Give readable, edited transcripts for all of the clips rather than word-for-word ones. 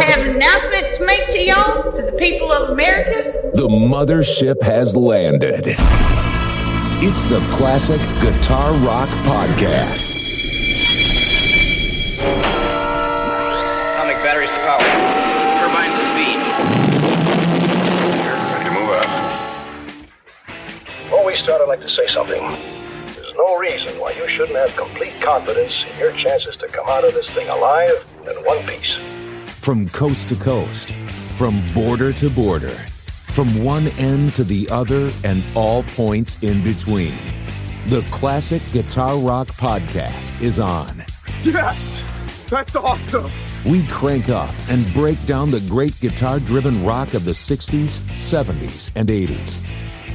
have an announcement to make to y'all, to the people of America. The mothership has landed. It's the Classic Guitar Rock Podcast. Atomic batteries to power. Turbines to speed. Ready to move out. Before we start, I'd like to say something. There's no reason why you shouldn't have complete confidence in your chances to come out of this thing alive and in one piece. From coast to coast, from border to border, from one end to the other and all points in between. The Classic Guitar Rock Podcast is on. Yes! That's awesome! We crank up and break down the great guitar-driven rock of the 60s, 70s, and 80s.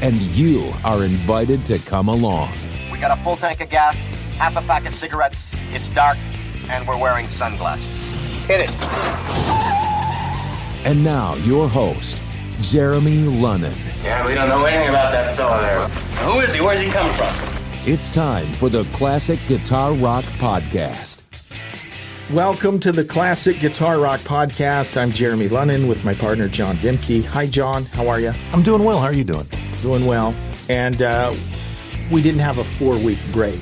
And you are invited to come along. We got a full tank of gas, half a pack of cigarettes, it's dark, and we're wearing sunglasses. Hit it. And now, your host, Jeremy Lunnan. Yeah, we don't know anything about that fella there. Who is he? Where's he coming from? It's time for the Classic Guitar Rock Podcast. Welcome to the Classic Guitar Rock Podcast. I'm Jeremy Lunnan with my partner, John Dimke. Hi, John. How are you? I'm doing well. How are you doing? Doing well. And we didn't have a 4-week break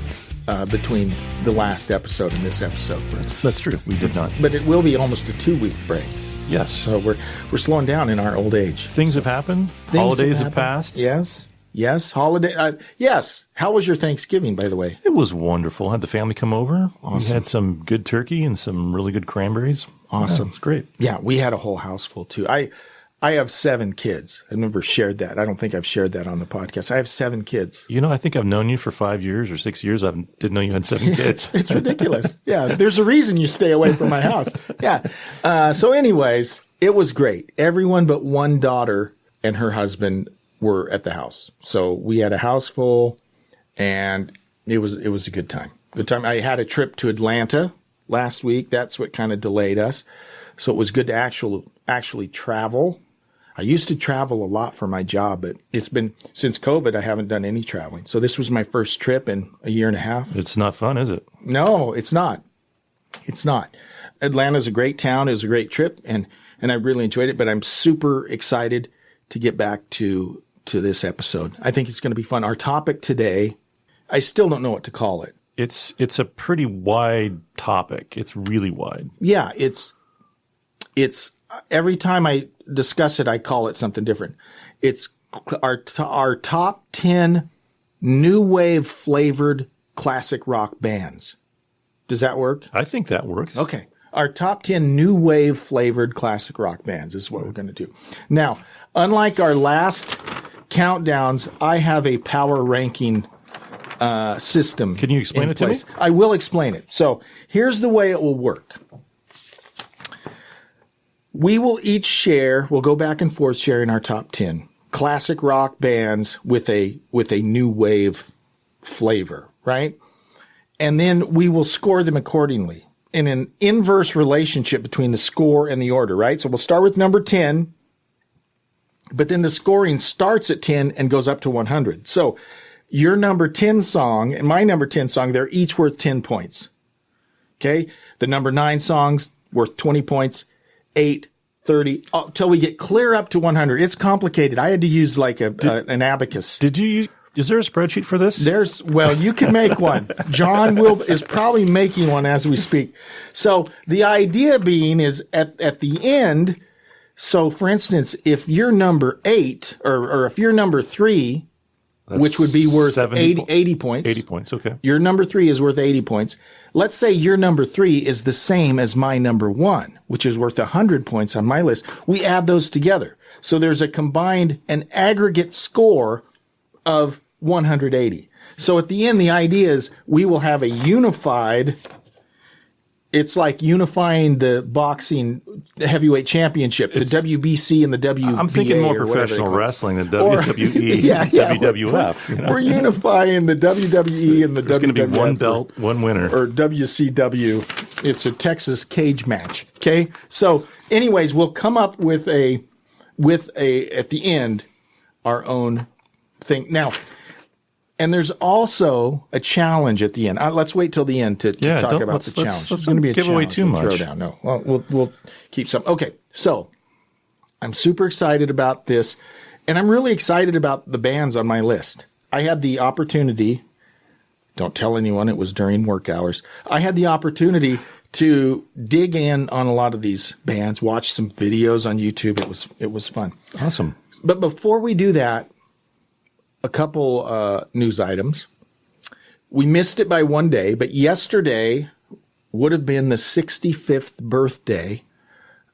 between the last episode and this episode. That's true. We did not. But it will be almost a 2-week break. Yes. So we're slowing down in our old age. Things have happened. Holidays have passed. Yes. Holiday. Yes. How was your Thanksgiving, by the way? It was wonderful. Had the family come over. Awesome. We had some good turkey and some really good cranberries. Awesome. Yeah, it's great. Yeah, we had a whole house full too. I have 7 kids. I've never shared that. I don't think I've shared that on the podcast. I have 7 kids. You know, I think I've known you for 5 years or 6 years. I didn't know you had 7 kids. It's ridiculous. Yeah, there's a reason you stay away from my house. Yeah. So anyways, it was great. Everyone but one daughter and her husband were at the house. So we had a house full, and it was a good time. Good time. I had a trip to Atlanta last week. That's what kind of delayed us. So it was good to actually travel. I used to travel a lot for my job, but it's been since COVID, I haven't done any traveling. So this was my first trip in a year and a half. It's not fun, is it? No, it's not. It's not. Atlanta's a great town. It was a great trip, and I really enjoyed it, but I'm super excited to get back to this episode. I think it's going to be fun. Our topic today, I still don't know what to call it. It's a pretty wide topic. It's really wide. Yeah, it's every time I discuss it, I call it something different. It's our top 10 new wave flavored classic rock bands. Does that work? I think that works. Okay. Our top 10 new wave flavored classic rock bands is what we're going to do. Now, unlike our last countdowns, I have a power ranking system. Can you explain it to me? I will explain it. So here's the way it will work. We will each share, we'll go back and forth sharing our top 10 classic rock bands with a new wave flavor, right? And then we will score them accordingly in an inverse relationship between the score and the order, right? So we'll start with number 10, but then the scoring starts at 10 and goes up to 100. So your number 10 song and my number 10 song, they're each worth 10 points. Okay? The number 9 songs worth 20 points. 8, 30, till we get clear up to 100. It's complicated. I had to use like an abacus. Is there a spreadsheet for this? You can make one. John is probably making one as we speak. So the idea being is at the end. So for instance, if you're number 8 or if you're number 3, that's which would be worth 80 points. 80 points. Okay. Your number 3 is worth 80 points. Let's say your number 3 is the same as my number 1, which is worth 100 points on my list. We add those together. So there's an aggregate score of 180. So at the end, the idea is we will have a unified, it's like unifying the boxing heavyweight championship, the WBC and the WBA. I'm thinking more professional wrestling than WWE, WWF. We're unifying the WWE and the WWF. There's going to be one belt, one winner. Or WCW. It's a Texas cage match. Okay? So anyways, we'll come up with at the end, our own thing. Now, And there's also a challenge at the end. Let's wait till the end to talk about the challenge. It's going to be a give away challenge. too much. Throwdown. No, well, we'll keep some. Okay, so I'm super excited about this, and I'm really excited about the bands on my list. I had the opportunity. Don't tell anyone, it was during work hours. I had the opportunity to dig in on a lot of these bands, watch some videos on YouTube. It was fun. Awesome. But before we do that, a couple news items. We missed it by one day, but yesterday would have been the 65th birthday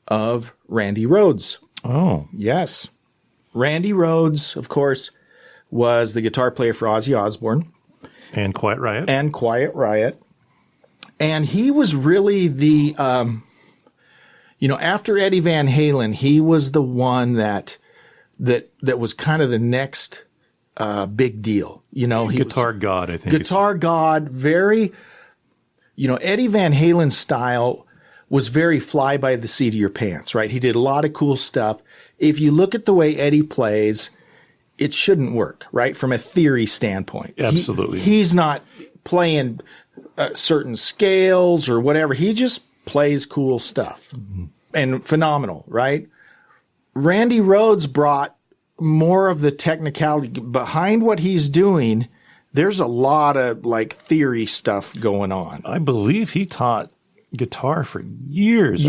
of Randy Rhoads. Oh. Yes. Randy Rhoads, of course, was the guitar player for Ozzy Osbourne. And Quiet Riot. And he was really the, after Eddie Van Halen, he was the one that was kind of the next big deal. Guitar God, I think. Guitar God, very, Eddie Van Halen's style was very fly by the seat of your pants, right? He did a lot of cool stuff. If you look at the way Eddie plays, it shouldn't work, right? From a theory standpoint. Absolutely. He's not playing certain scales or whatever. He just plays cool stuff and phenomenal, right? Randy Rhoads brought more of the technicality behind what he's doing. There's a lot of theory stuff going on. I believe he taught guitar for years.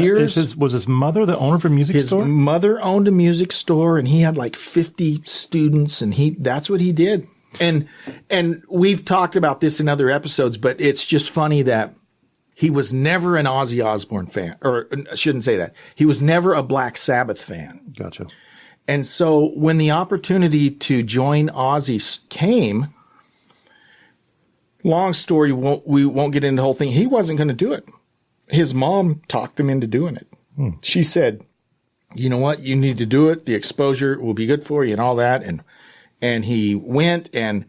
Was his mother the owner of a music store? His mother owned a music store, and he had 50 students, and that's what he did. And we've talked about this in other episodes, but it's just funny that he was never an Ozzy Osbourne fan, or I shouldn't say that. He was never a Black Sabbath fan. Gotcha. And so when the opportunity to join Ozzy came, long story, we won't get into the whole thing. He wasn't going to do it. His mom talked him into doing it. She said, you know what? You need to do it. The exposure will be good for you and all that. And he went and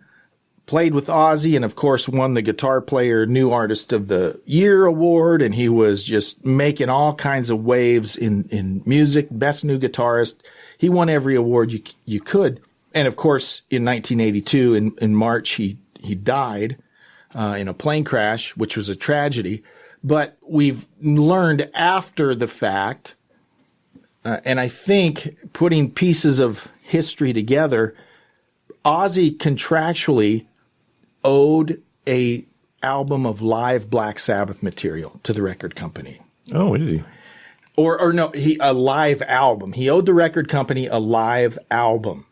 played with Ozzy and, of course, won the Guitar Player New Artist of the Year award. And he was just making all kinds of waves in music, best new guitarist. He won every award you could. And, of course, in 1982, in March, he died in a plane crash, which was a tragedy. But we've learned after the fact, and I think putting pieces of history together, Ozzy contractually owed a album of live Black Sabbath material to the record company. Oh, did he? Or no, a live album. He owed the record company a live album.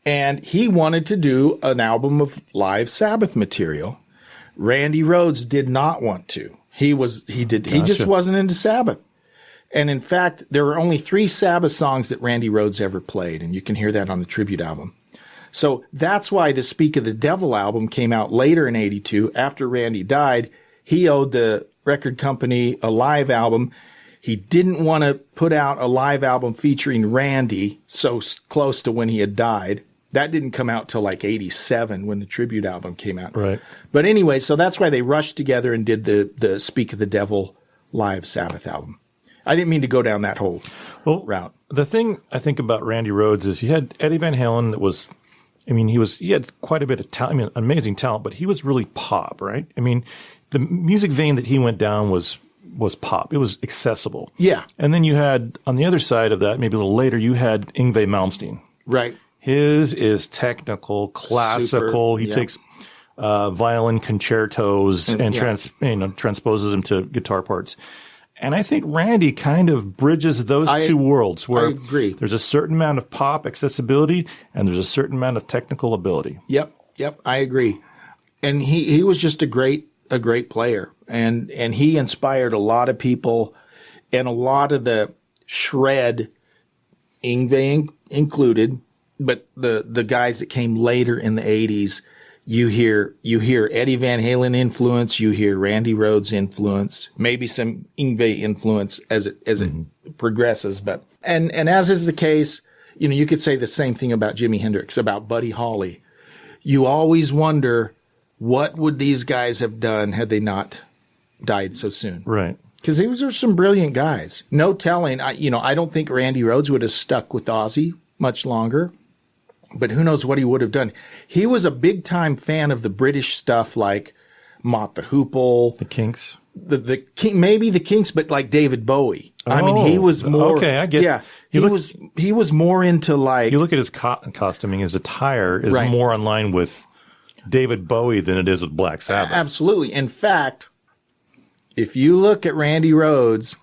And he wanted to do an album of live Sabbath material. Randy Rhoads did not want to. He just wasn't into Sabbath. And in fact, there were only 3 Sabbath songs that Randy Rhoads ever played, and you can hear that on the tribute album. So that's why the Speak of the Devil album came out later in 82. After Randy died, he owed the record company a live album. He didn't want to put out a live album featuring Randy so close to when he had died. That didn't come out till 87 when the tribute album came out. Right. But anyway, so that's why they rushed together and did the Speak of the Devil live Sabbath album. I didn't mean to go down that whole route. The thing I think about Randy Rhoads is he had Eddie Van Halen that was, he had quite a bit of talent, amazing talent, but he was really pop, right? The music vein that he went down was pop. It was accessible. Yeah. And then you had, on the other side of that, maybe a little later, you had Yngwie Malmsteen. Right. His is technical, classical. He takes violin concertos and transposes them to guitar parts. And I think Randy kind of bridges those two worlds where I agree. There's a certain amount of pop accessibility and there's a certain amount of technical ability. Yep, I agree. And he was just a great player. And he inspired a lot of people, and a lot of the shred, Yngwie included, but the guys that came later in the 80s, you hear Eddie Van Halen influence, you hear Randy Rhoads influence, maybe some Yngwie influence as it progresses. But and as is the case, you could say the same thing about Jimi Hendrix, about Buddy Holly. You always wonder, what would these guys have done had they not died so soon? Right. Because these are some brilliant guys. No telling. I don't think Randy Rhoads would have stuck with Ozzy much longer. but who knows what he would have done. He was a big time fan of the British stuff like Mott the Hoople, The Kinks. the King, maybe the Kinks, but like David Bowie. I mean, he was more. Okay, I get. Yeah, he was more into like. You look at his costuming, his attire is Right. more in line with David Bowie than it is with Black Sabbath. Absolutely. In fact, if you look at Randy Rhoads,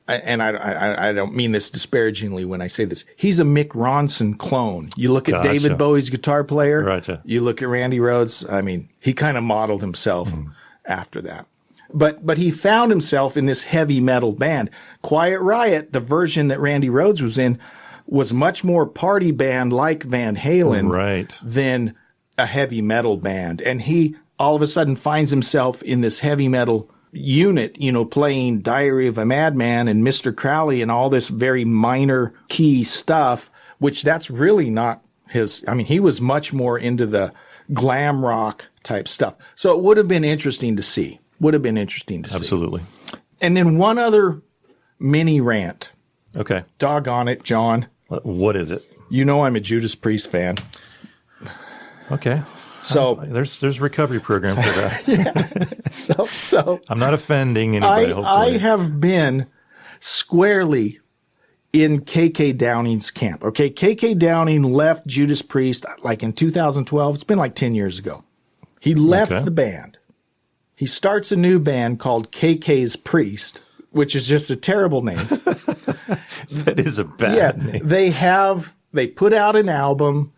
and I don't mean this disparagingly when I say this, he's a Mick Ronson clone. You look at Gotcha. David Bowie's guitar player, Gotcha. you look at Randy Rhoads, I mean, he kind of modeled himself after that. But he found himself in this heavy metal band. Quiet Riot, the version that Randy Rhoads was in, was much more party band like Van Halen Right. than a heavy metal band. And he all of a sudden finds himself in this heavy metal unit, you know, playing Diary of a Madman and Mr. Crowley and all this very minor key stuff, which that's really not his. I mean, he was much more into the glam rock type stuff. So it would have been interesting to see. Absolutely. And then one other mini rant. Okay. Doggone it, John. What is it? You know I'm a Judas Priest fan. Okay. So There's recovery program for that. so I'm not offending anybody. I Hopefully. have been squarely in KK Downing's camp. Okay, KK Downing left Judas Priest like in 2012. It's been like 10 years ago. He left Okay. the band. He starts a new band called KK's Priest, which is just a terrible name. That is a bad name. They put out an album.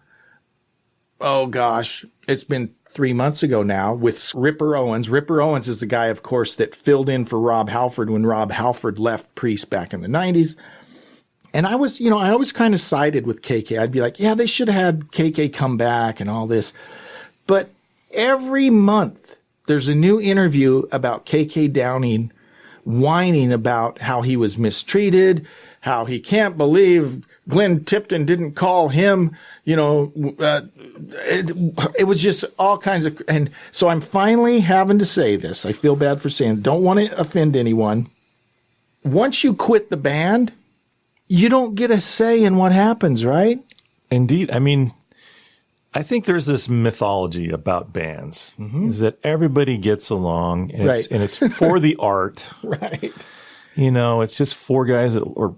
Oh gosh, it's been 3 months ago now with Ripper Owens. Ripper Owens is the guy, of course, that filled in for Rob Halford when Rob Halford left Priest back in the 90s. And I always kind of sided with KK. I'd be like, yeah, they should have had KK come back and all this. But every month there's a new interview about KK Downing whining about how he was mistreated, how he can't believe Glenn Tipton didn't call him, it was just all kinds of, and so I'm finally having to say this. I feel bad for saying it. Don't want to offend anyone. Once you quit the band, you don't get a say in what happens, right? Indeed. I mean, I think there's this mythology about bands is that everybody gets along and, Right. it's for the art. Right. It's just four guys or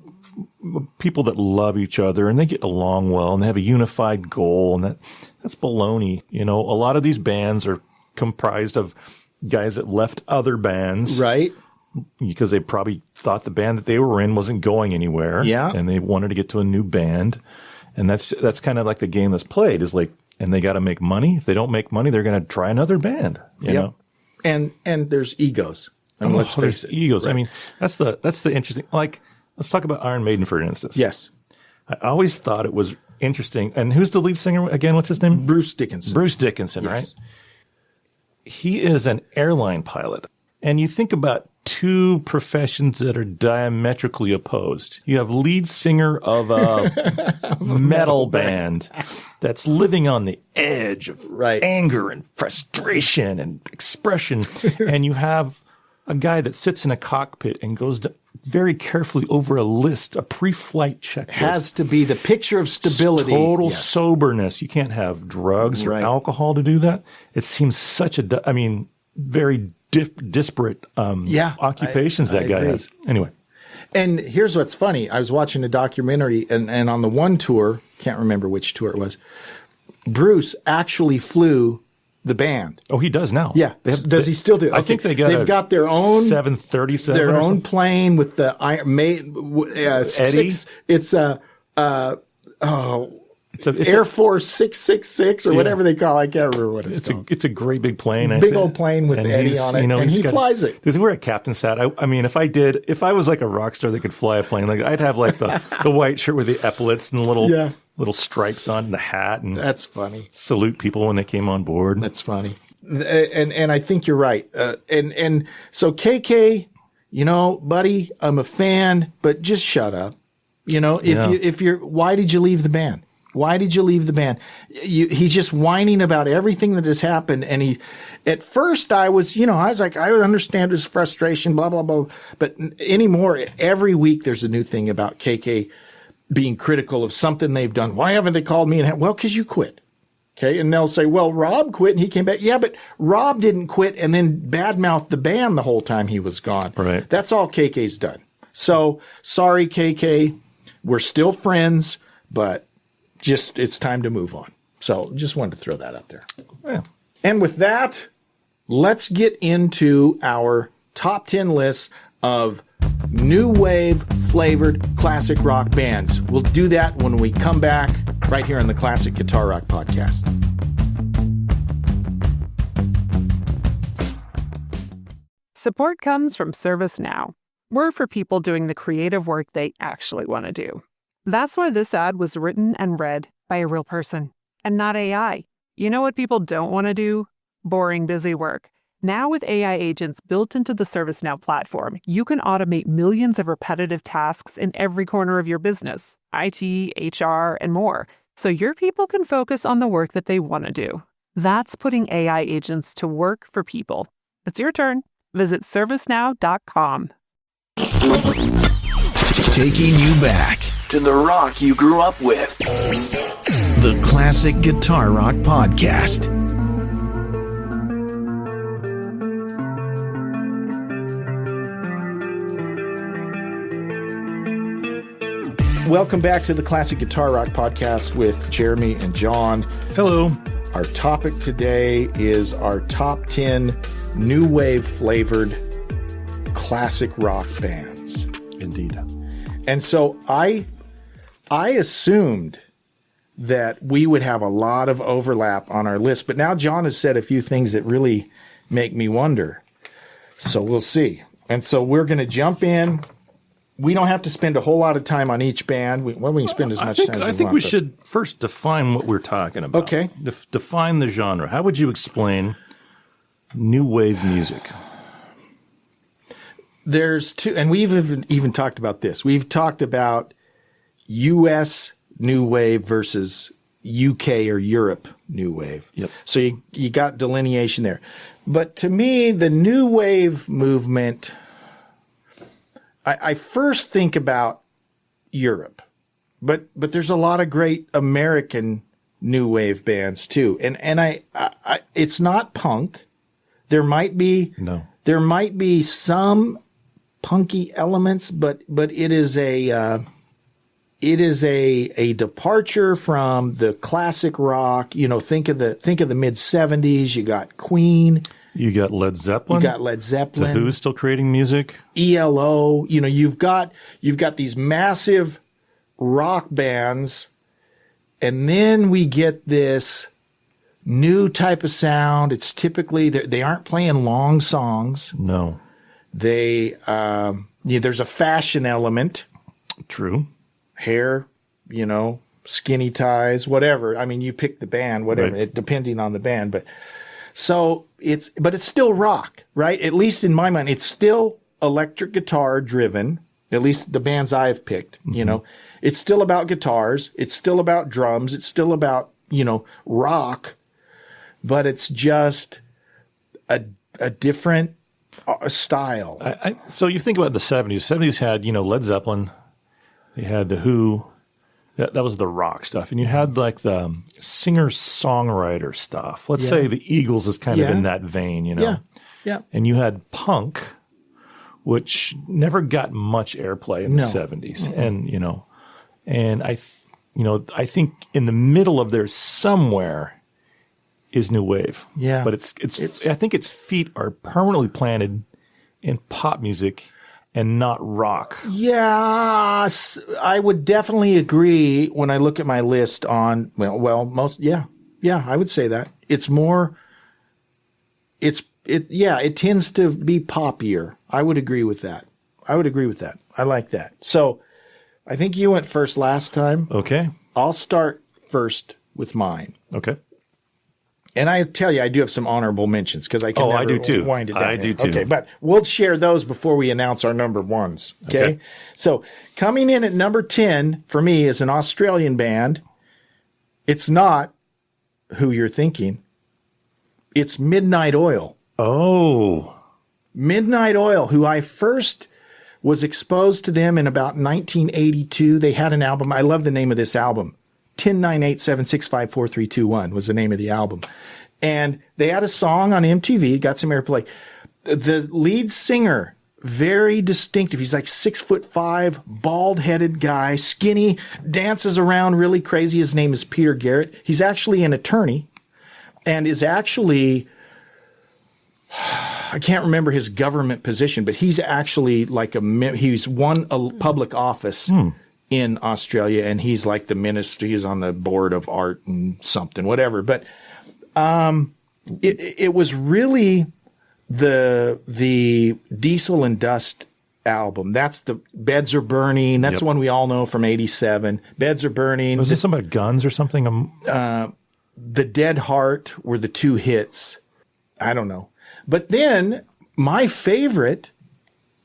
people that love each other and they get along well and they have a unified goal. And that's baloney. A lot of these bands are comprised of guys that left other bands. Right. Because they probably thought the band that they were in wasn't going anywhere. Yeah. And they wanted to get to a new band. And that's kind of like the game that's played is like, and they got to make money. If they don't make money, they're going to try another band. You know? And there's egos. And let's face it. Egos. Right. I mean, that's the interesting, like, let's talk about Iron Maiden, for instance. Yes. I always thought it was interesting. And who's the lead singer again? What's his name? Bruce Dickinson. Bruce Dickinson, Yes. right? He is an airline pilot. And you think about two professions that are diametrically opposed. You have lead singer of a metal band that's living on the edge of anger and frustration and expression. And you have a guy that sits in a cockpit and goes very carefully over a list, a pre-flight checklist. Has to be the picture of stability. Total soberness. You can't have drugs or alcohol to do that. It seems such very disparate occupations that guy has. Anyway. And here's what's funny. I was watching a documentary and on the one tour, can't remember which tour it was, Bruce actually flew the band. Oh, he does now. Yeah. Does he still do? I think they've got their own 737, their own plane with the Eddie. It's Air Force 666 or whatever they call it. I can't remember what it's called. It's a great big plane. Big old plane with Eddie on it, and he flies it. Does he wear a captain's hat? I mean, if I was like a rock star that could fly a plane, like I'd have like the white shirt with the epaulets and the little stripes on the hat, and that's funny. Salute people when they came on board. That's funny. And I think you're right. And so KK, buddy, I'm a fan, but just shut up. If you're, why did you leave the band? Why did you leave the band? He's just whining about everything that has happened. And at first I was like, I understand his frustration, blah, blah, blah. But anymore, every week there's a new thing about KK being critical of something they've done. Why haven't they called me? Well, because you quit. Okay. And they'll say, well, Rob quit and he came back. Yeah, but Rob didn't quit and then badmouthed the band the whole time he was gone. Right. That's all KK's done. So sorry, KK. We're still friends, but just it's time to move on. So just wanted to throw that out there. Yeah. And with that, let's get into our top 10 lists of new wave flavored classic rock bands. We'll do that when we come back right here on the Classic Guitar Rock Podcast. Support comes from ServiceNow. We're for people doing the creative work they actually want to do. That's why this ad was written and read by a real person and not AI. You know what people don't want to do? Boring, busy work. Now with AI agents built into the ServiceNow platform, you can automate millions of repetitive tasks in every corner of your business, IT, HR, and more, so your people can focus on the work that they want to do. That's putting AI agents to work for people. It's your turn. Visit servicenow.com. Taking you back to the rock you grew up with. The Classic Guitar Rock Podcast. Welcome back to the Classic Guitar Rock Podcast with Jeremy and John. Hello. Our topic today is our top 10 new wave flavored classic rock bands. Indeed. And so I assumed that we would have a lot of overlap on our list, but now John has said a few things that really make me wonder. So we'll see. And so we're going to jump in. We don't have to spend a whole lot of time on each band. We can spend as much time as we want. I think we should first define what we're talking about. Okay. Define the genre. How would you explain new wave music? There's two, and we've even talked about this. We've talked about U.S. new wave versus UK or Europe new wave. Yep. So you got delineation there. But to me, the new wave movement, I first think about Europe, but there's a lot of great American new wave bands too. And I it's not punk. There might be some punky elements, but it is a departure from the classic rock. You know, think of the mid 70s. You got Queen. You got Led Zeppelin. The Who's still creating music. ELO. You know, you've got these massive rock bands, and then we get this new type of sound. It's typically they aren't playing long songs. No. There's a fashion element. True. Hair, skinny ties, whatever. I mean, you pick the band, whatever, Right. depending on the band. But it's still rock, right? At least in my mind, it's still electric guitar driven. At least the bands I've picked, it's still about guitars. It's still about drums. It's still about, rock, but it's just a different style. So you think about the 70s. 70s had, Led Zeppelin. They had The Who. That was the rock stuff. And you had like the singer-songwriter stuff. Let's say the Eagles is kind of in that vein, Yeah. And you had punk, which never got much airplay in the 70s. Mm-hmm. And I think in the middle of there somewhere is new wave. Yeah. But I think its feet are permanently planted in pop music and not rock. Yeah, I would definitely agree when I look at my list on, I would say that. It's more, it tends to be poppier. I would agree with that. I like that. So I think you went first last time. Okay. I'll start first with mine. Okay. And I tell you, I do have some honorable mentions because I can never I do too. wind it down. I do too. Okay, but we'll share those before we announce our number ones. Okay? So coming in at number 10 for me is an Australian band. It's not who you're thinking. It's Midnight Oil. Oh. Midnight Oil, who I first was exposed to them in about 1982. They had an album. I love the name of this album. 109876543321 was the name of the album. And they had a song on MTV, got some airplay. The lead singer, very distinctive. He's like 6'5", bald-headed guy, skinny, dances around really crazy. His name is Peter Garrett. He's actually an attorney and is actually, I can't remember his government position, but he's actually like he's won a public office in Australia, and he's like the minister. He's on the board of art and something, whatever. But it was really the Diesel and Dust album. That's the Beds Are Burning. That's the one we all know from 87. Beds Are Burning. Was it some about guns or something? The Dead Heart were the two hits. I don't know. But then my favorite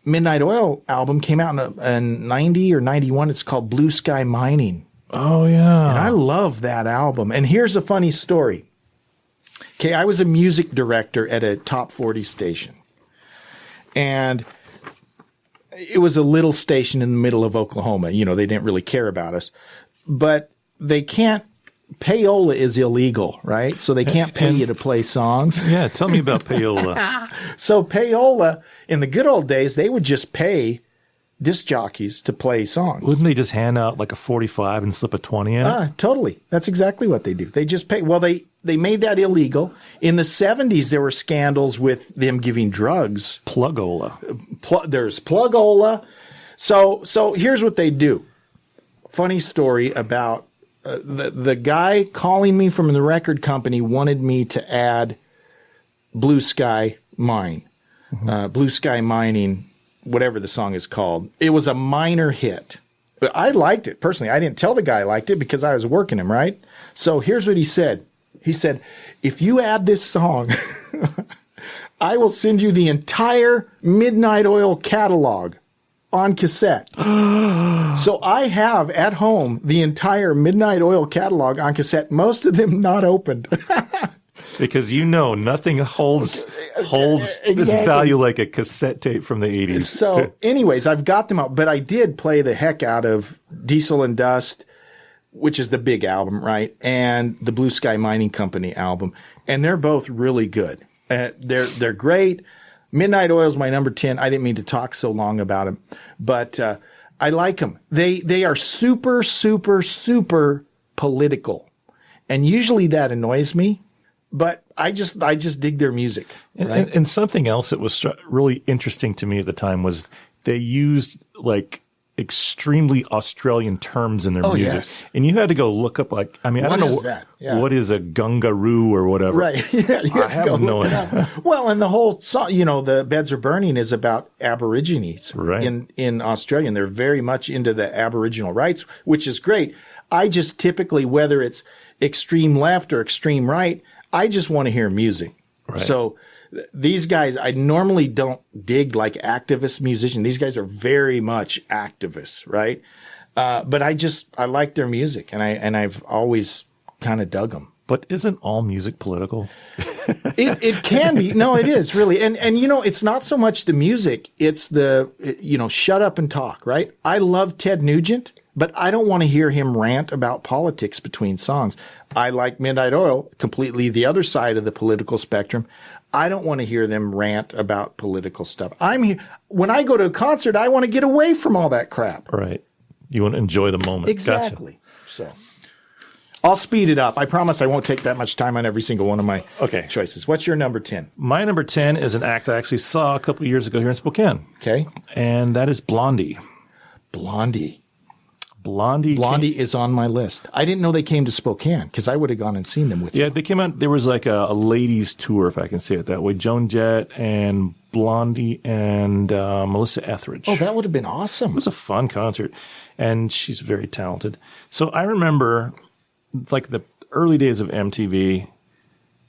Midnight Oil album came out in 90 or 91. It's called Blue Sky Mining. Oh, yeah. And I love that album. And here's a funny story. Okay, I was a music director at a top 40 station. And it was a little station in the middle of Oklahoma. You know, they didn't really care about us. But they can't, payola is illegal, right? So they can't pay you to play songs. Yeah, tell me about payola. So payola, in the good old days, they would just pay disc jockeys to play songs. Wouldn't they just hand out like a 45 and slip a 20 in it? Totally. That's exactly what they do. They just pay. Well, they made that illegal. In the 70s, there were scandals with them giving drugs. Plugola. There's plugola. So here's what they do. Funny story about the guy calling me from the record company wanted me to add Blue Sky Mine. Blue Sky Mining, whatever the song is called. It was a minor hit. But I liked it personally. I didn't tell the guy I liked it because I was working him, right? So here's what he said. He said, if you add this song, I will send you the entire Midnight Oil catalog on cassette. So I have at home the entire Midnight Oil catalog on cassette, most of them not opened. Because you know nothing holds its value like a cassette tape from the 80s. So anyways, I've got them out, but I did play the heck out of Diesel and Dust, which is the big album, right? And the Blue Sky Mining Company album. And they're both really good. They're great. Midnight Oil is my number 10. I didn't mean to talk so long about them, but I like them. They are super, super, super political. And usually that annoys me. But I just dig their music. Right? And something else that was really interesting to me at the time was they used like extremely Australian terms in their music. Yes. And you had to go look up I don't know what is a gungaroo or whatever. Right. Yeah, I have no idea. Well, and the whole song, the Beds Are Burning is about Aborigines in Australia. And they're very much into the Aboriginal rights, which is great. I just typically, whether it's extreme left or extreme right, I just want to hear music. Right. So these guys, I normally don't dig like activist musicians. These guys are very much activists, right? But I like their music, and I've always kind of dug them. But isn't all music political? It can be. No, it is really. And it's not so much the music. It's the, shut up and talk, right? I love Ted Nugent, but I don't want to hear him rant about politics between songs. I like Midnight Oil, completely the other side of the political spectrum. I don't want to hear them rant about political stuff. I'm here. When I go to a concert, I want to get away from all that crap. Right. You want to enjoy the moment. Exactly. Gotcha. So I'll speed it up. I promise I won't take that much time on every single one of my choices. What's your number 10? My number 10 is an act I actually saw a couple of years ago here in Spokane. Okay. And that is Blondie. Blondie is on my list. I didn't know they came to Spokane because I would have gone and seen them with you. Yeah, they came out. There was like a ladies' tour, if I can say it that way. Joan Jett and Blondie and Melissa Etheridge. Oh, that would have been awesome. It was a fun concert, and she's very talented. So I remember, like the early days of MTV,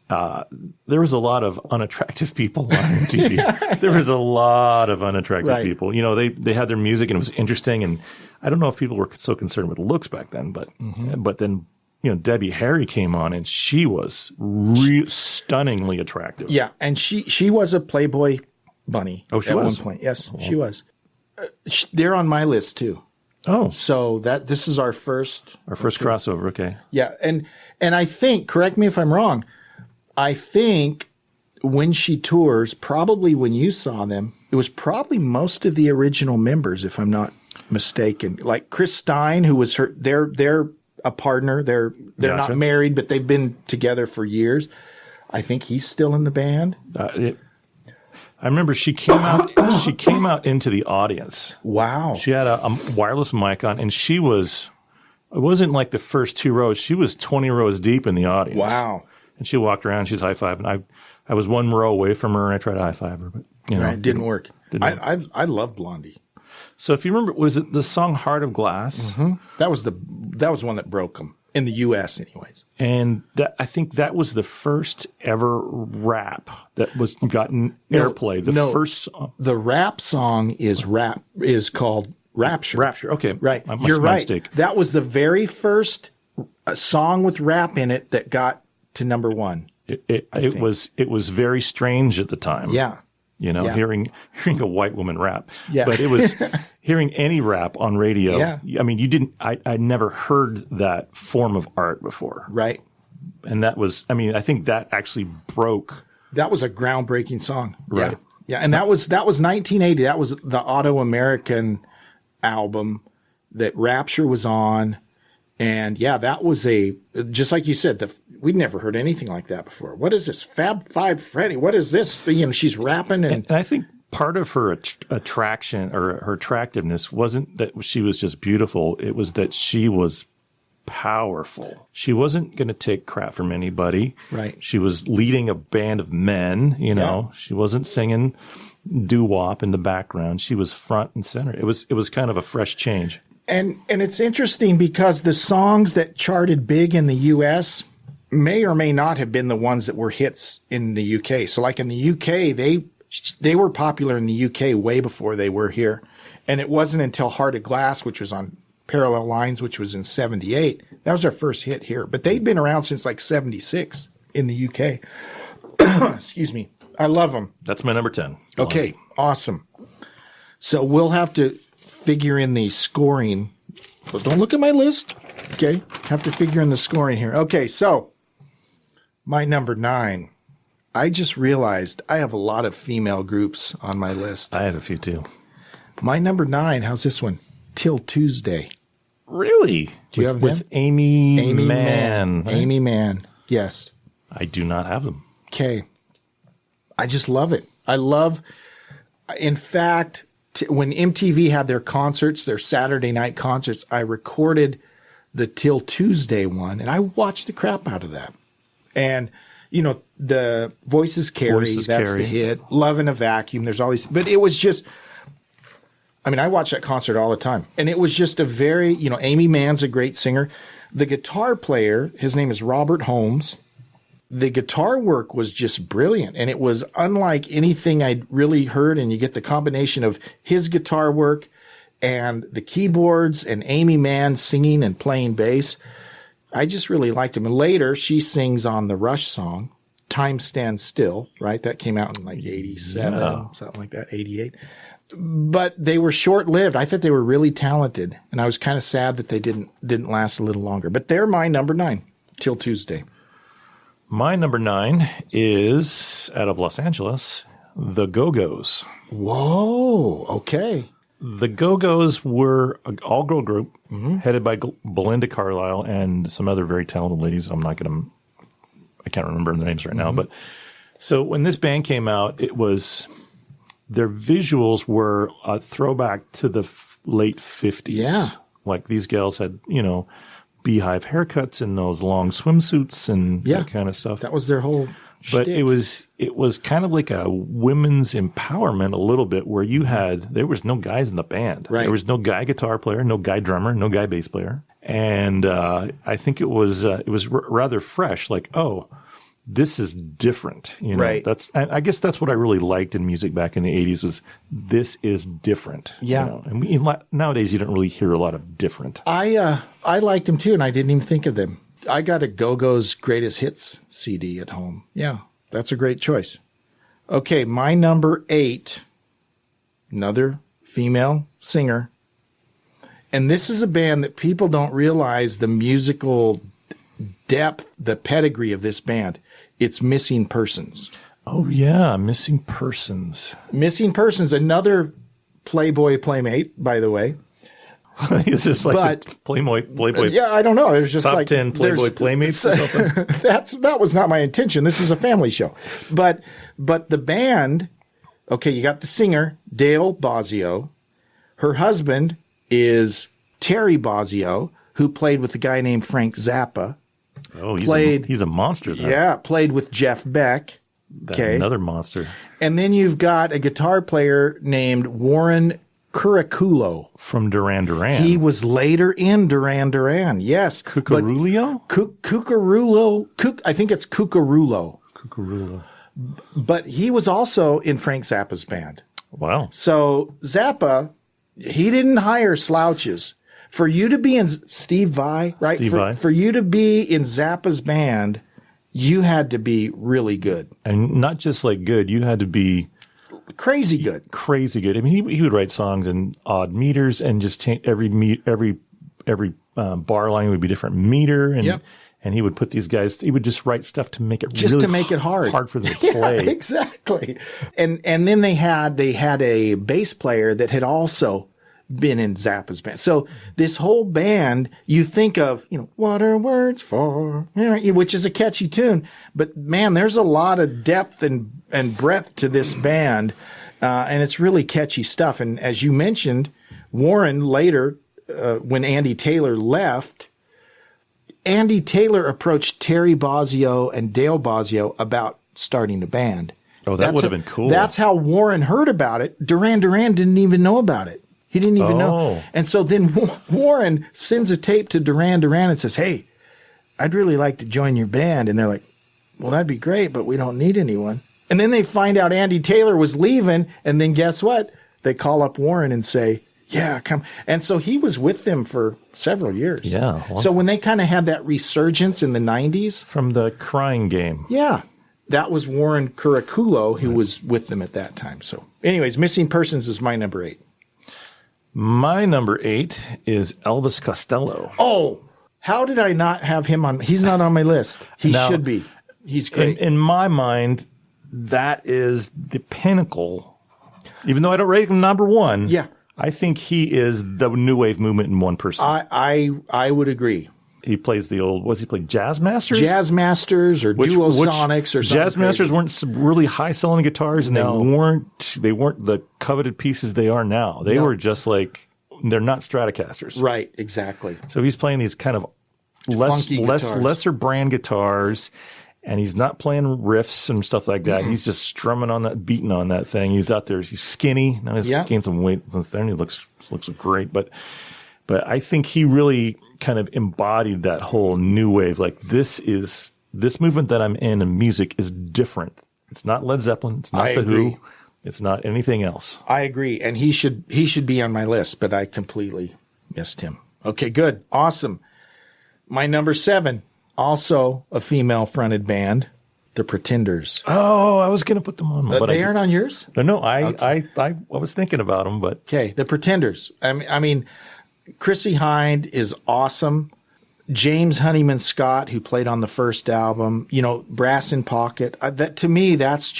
there was a lot of unattractive people on MTV. There was a lot of unattractive people. They had their music and it was interesting, and I don't know if people were so concerned with looks back then, but then Debbie Harry came on and she was stunningly attractive. Yeah, and she was a Playboy bunny. Oh, she at was? one point. Yes, she was. They're on my list too. Oh, So this is our first crossover. Okay. Yeah, and I think, correct me if I'm wrong, I think when she tours, probably when you saw them, it was probably most of the original members, if I'm not mistaken. Like Chris Stein, who was they're a partner. They're Gotcha. not married, but they've been together for years. I think he's still in the band. I remember she came out. She came out into the audience. Wow. She had a wireless mic on, and she was. It wasn't like the first 2 rows. She was 20 rows deep in the audience. Wow. And she walked around. She's high fiving. I was 1 row away from her, and I tried to high five her, but It didn't work. Didn't work. I love Blondie. So if you remember, was it the song "Heart of Glass"? Mm-hmm. That was one that broke them in the U.S. anyways. And I think that was the first ever rap that was gotten airplay. The rap song is called Rapture. Rapture. Okay, Right. My You're right. mistake. That was the very first song with rap in it that got to number 1. It was very strange at the time. Yeah. Yeah. Hearing a white woman rap. Yeah. But it was hearing any rap on radio. Yeah. I mean, I never heard that form of art before. Right. And that was, I think that actually broke. That was a groundbreaking song. Right. Yeah. And that was 1980. That was the Auto American album that Rapture was on. And yeah, that was just like you said, we'd never heard anything like that before. What is this? Fab Five Freddy? What is this? She's rapping. And I think part of her attraction or her attractiveness wasn't that she was just beautiful. It was that she was powerful. She wasn't going to take crap from anybody. Right. She was leading a band of men, know. She wasn't singing doo-wop in the background. She was front and center. It was kind of a fresh change. And it's interesting because the songs that charted big in the U.S. may or may not have been the ones that were hits in the U.K. So like in the U.K., they were popular in the U.K. way before they were here. And it wasn't until Heart of Glass, which was on Parallel Lines, which was in 78. That was our first hit here. But they'd been around since like 76 in the U.K. Excuse me. I love them. That's my number 10. Okay, awesome. So we'll have to figure in the scoring. But don't look at my list. Okay, have to figure in the scoring here. Okay, so my number 9. I just realized I have a lot of female groups on my list. I have a few too. My number 9, how's this one? Till Tuesday. Really? Do you have them? With Amy Mann? Right? Amy Mann, yes. I do not have them. Okay. I just love it. In fact, when MTV had their concerts, their Saturday night concerts, I recorded the Till Tuesday one, and I watched the crap out of that. And, the Voices Carry, that's the hit. Love in a Vacuum, there's all these. But it was just, I watch that concert all the time. And it was just a very, Amy Mann's a great singer. The guitar player, his name is Robert Holmes. The guitar work was just brilliant, and it was unlike anything I'd really heard. And you get the combination of his guitar work and the keyboards and Amy Mann singing and playing bass. I just really liked him. And later, she sings on the Rush song, Time Stands Still, right? That came out in like 87, something like that, 88. But they were short-lived. I thought they were really talented, and I was kind of sad that they didn't last a little longer. But they're my number 9, Till Tuesday. My number 9 is out of Los Angeles, the Go-Go's. Whoa, okay. The Go-Go's were an all-girl group headed by Belinda Carlisle and some other very talented ladies. I can't remember their names right now. But so when this band came out, their visuals were a throwback to the late 50s. Yeah. Like these gals had, beehive haircuts and those long swimsuits and that kind of stuff. That was their whole But shtick. it was kind of like a women's empowerment a little bit, where there was no guys in the band. Right. There was no guy guitar player, no guy drummer, no guy bass player. And I think it was rather fresh, like, oh, this is different. Right. I guess that's what I really liked in music back in the 80s was this is different. Yeah. And nowadays you don't really hear a lot of different. I liked them too, and I didn't even think of them. I got a Go-Go's Greatest Hits CD at home. Yeah, that's a great choice. Okay, my number 8, another female singer. And this is a band that people don't realize the musical depth, the pedigree of this band. It's Missing Persons. Oh, yeah, Missing Persons. Missing Persons, another Playboy Playmate, by the way. Is this like a Playboy? Yeah, I don't know. It was just top like 10 Playboy Playmates or something? That was not my intention. This is a family show. But the band, okay, you got the singer, Dale Bozzio. Her husband is Terry Bozzio, who played with a guy named Frank Zappa. Oh, he's a monster, though. Yeah, played with Jeff Beck. Okay. Another monster. And then you've got a guitar player named Warren Curaculo. From Duran Duran. He was later in Duran Duran, yes. Cucarullo? Cucarullo. I think it's Cucarullo. Cucarullo. But he was also in Frank Zappa's band. Wow. So Zappa, he didn't hire slouches. For you to be in Steve Vai, right? Steve Vai. For you to be in Zappa's band, you had to be really good. And not just like good, you had to be crazy good. Crazy good. I mean, he would write songs in odd meters and just change every bar line would be different meter. And and he would put these guys. He would just write stuff to make it just really to make it hard for them to play. Yeah, exactly. And then they had a bass player that had also been in Zappa's band. So this whole band, you think of, what are words for? Which is a catchy tune. But man, there's a lot of depth and breadth to this band. And it's really catchy stuff. And as you mentioned, Warren later, when Andy Taylor left, Andy Taylor approached Terry Bozzio and Dale Bozzio about starting a band. Oh, that would have been cool. That's how Warren heard about it. Duran Duran didn't even know about it. He didn't even know. And so then Warren sends a tape to Duran Duran and says, hey, I'd really like to join your band. And they're like, well, that'd be great, but we don't need anyone. And then they find out Andy Taylor was leaving. And then guess what? They call up Warren and say, yeah, come. And so he was with them for several years. Yeah. So when they kind of had that resurgence in the 90s. From the Crying Game. Yeah. That was Warren Curaculo who was with them at that time. So anyways, Missing Persons is my number 8. My number 8 is Elvis Costello. Oh, how did I not have him on? He's not on my list. He should be. He's great. In my mind, that is the pinnacle. Even though I don't rate him number 1. Yeah. I think he is the new wave movement in one person. I would agree. He plays the old, what's he play? Jazz Masters? Jazz Masters or Duosonics or something. Jazz Masters weren't really high selling guitars, and they weren't the coveted pieces they are now. They were just like, they're not Stratocasters. Right, exactly. So he's playing these kind of lesser brand guitars, and he's not playing riffs and stuff like that. He's just strumming on that, beating on that thing. He's out there. He's skinny. Now he's gained some weight since then. He looks great, but I think he really kind of embodied that whole new wave. Like this movement that I'm in music is different. It's not Led Zeppelin. It's not The Who. It's not anything else. I agree. And he should be on my list, but I completely missed him. Okay, good. Awesome. My number 7, also a female fronted band, The Pretenders. Oh, I was going to put them on. But they aren't on yours? No, I was thinking about them, but. Okay, The Pretenders. I mean, Chrissie Hynde is awesome. James Honeyman Scott, who played on the first album, Brass in Pocket. That to me, that's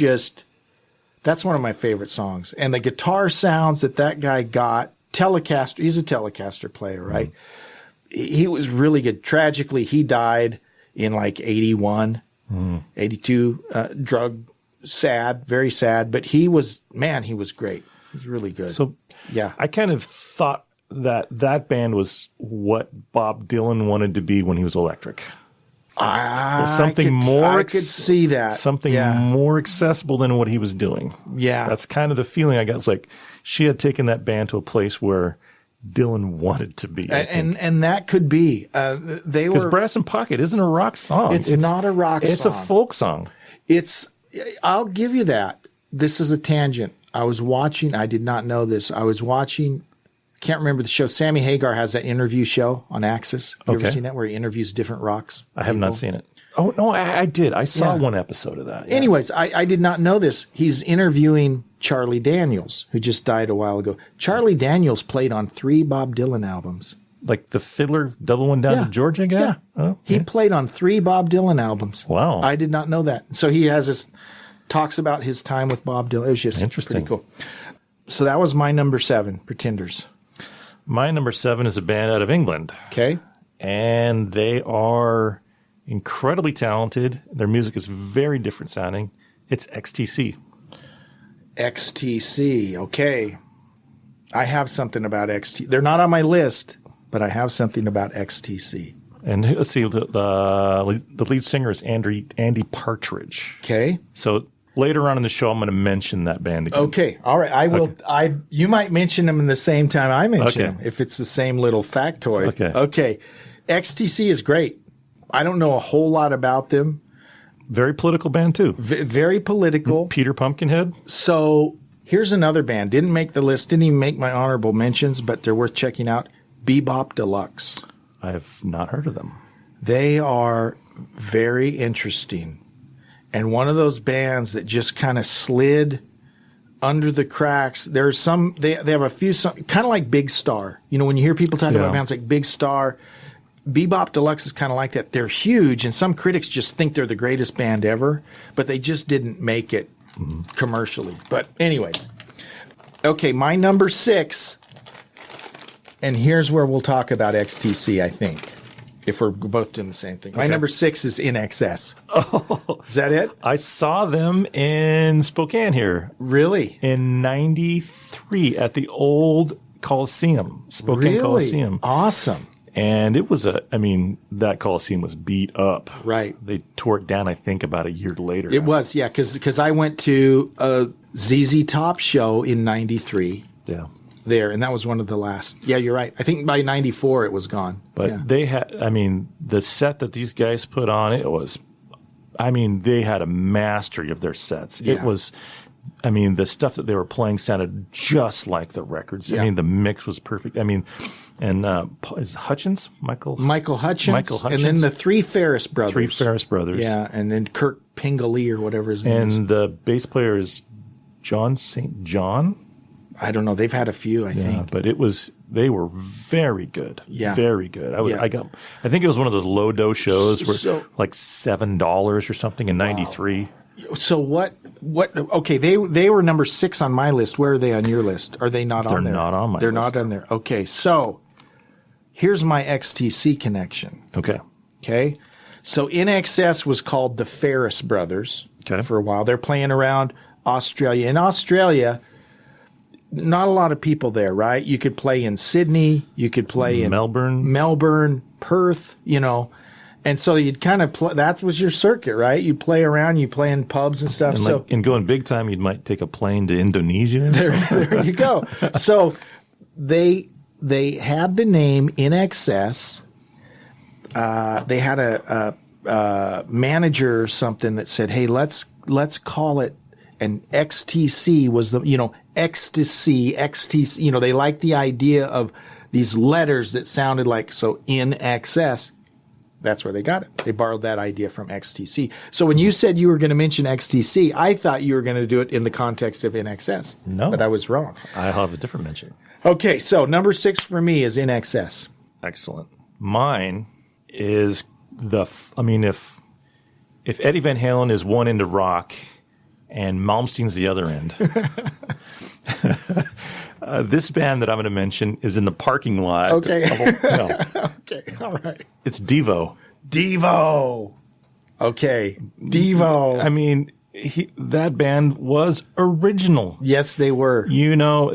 one of my favorite songs. And the guitar sounds that guy got, Telecaster. He's a Telecaster player, right? He was really good. Tragically, he died in like 81, 82. Sad, very sad. But he was great. He was really good. So yeah, I kind of thought that band was what Bob Dylan wanted to be when he was Electric. I could see that. Something more accessible than what he was doing. Yeah. That's kind of the feeling I got. It's like she had taken that band to a place where Dylan wanted to be. And that could be. Because Brass in Pocket isn't a rock song. It's not a rock song. It's a folk song. I'll give you that. This is a tangent. I did not know this. I was watching, can't remember the show. Sammy Hagar has that interview show on Axis. You ever seen that where he interviews different rocks? I have not seen it. Oh, no, I did. I saw one episode of that. Yeah. Anyways, I did not know this. He's interviewing Charlie Daniels, who just died a while ago. Charlie Daniels played on 3 Bob Dylan albums. Like the fiddler, Double One Down to Georgia guy? Yeah. Oh, he played on 3 Bob Dylan albums. Wow. I did not know that. So he has this, talks about his time with Bob Dylan. It was just interesting. pretty cool. So that was my number 7, Pretenders. My number 7 is a band out of England. Okay. And they are incredibly talented. Their music is very different sounding. It's XTC. XTC. Okay. I have something about XTC. They're not on my list, but I have something about XTC. And let's see, the lead singer is Andy Partridge. Okay. So later on in the show, I'm going to mention that band again. Okay. All right. I will. Okay. You might mention them in the same time I mention Okay. them, if it's the same little factoid. Okay. Okay. XTC is great. I don't know a whole lot about them. Very political band, too. Very political. Peter Pumpkinhead. So here's another band. Didn't make the list. Didn't even make my honorable mentions, but they're worth checking out. Bebop Deluxe. I have not heard of them. They are very interesting. And one of those bands that just kind of slid under the cracks. There's some, they have a few, kind of like Big Star. You know, when you hear people talk about bands like Big Star, Bebop Deluxe is kind of like that. They're huge, and some critics just think they're the greatest band ever, but they just didn't make it commercially. But anyway, okay, my number 6, and here's where we'll talk about XTC, I think, if we're both doing the same thing. My number 6 is In Excess. Oh. Is that it? I saw them in Spokane here. Really? In 93 at the old Coliseum, Spokane Coliseum. Awesome. And it was that Coliseum was beat up. Right. They tore it down, I think, about a year later. It was, yeah, because I went to a ZZ Top show in 93. Yeah. There, and that was one of the last. Yeah, you're right. I think by 94 it was gone. But they had, the set that these guys put on, it was, they had a mastery of their sets. Yeah. It was, the stuff that they were playing sounded just like the records. Yeah. The mix was perfect. And is Hutchins? Michael Hutchins. And then the 3 Ferris brothers. 3 Ferris brothers. Yeah, and then Kirk Pingley or whatever his name is. And the bass player is John St. John. I don't know. They've had a few, I think. But they were very good. Yeah. Very good. I think it was one of those low dose shows where like $7 or something in 93. So what, okay, they were number 6 on my list. Where are they on your list? Are they not on there? They're not on my list. They're not on there. Okay, so here's my XTC connection. Okay. So In Excess was called the Ferris Brothers for a while. They're playing around Australia. In Australia, not a lot of people there, right? You could play in Sydney. You could play in Melbourne, Perth, And so you'd kind of play, that was your circuit, right? You'd play around, you play in pubs and stuff. And going big time, you might take a plane to Indonesia. There you go. So they had the name In Excess. They had a manager or something that said, "Hey, let's call it." And XTC was ecstasy, XTC. They liked the idea of these letters that sounded like, so In Excess. That's where they got it. They borrowed that idea from XTC. So when you said you were going to mention XTC, I thought you were going to do it in the context of In Excess. No. But I was wrong. I'll have a different mention. Okay, so number 6 for me is In Excess. Excellent. Mine is if Eddie Van Halen is one end of rock and Malmsteen's the other end. This band that I'm going to mention is in the parking lot. Okay. Okay, all right. It's Devo. Devo. Okay, Devo. That band was original. Yes, they were. I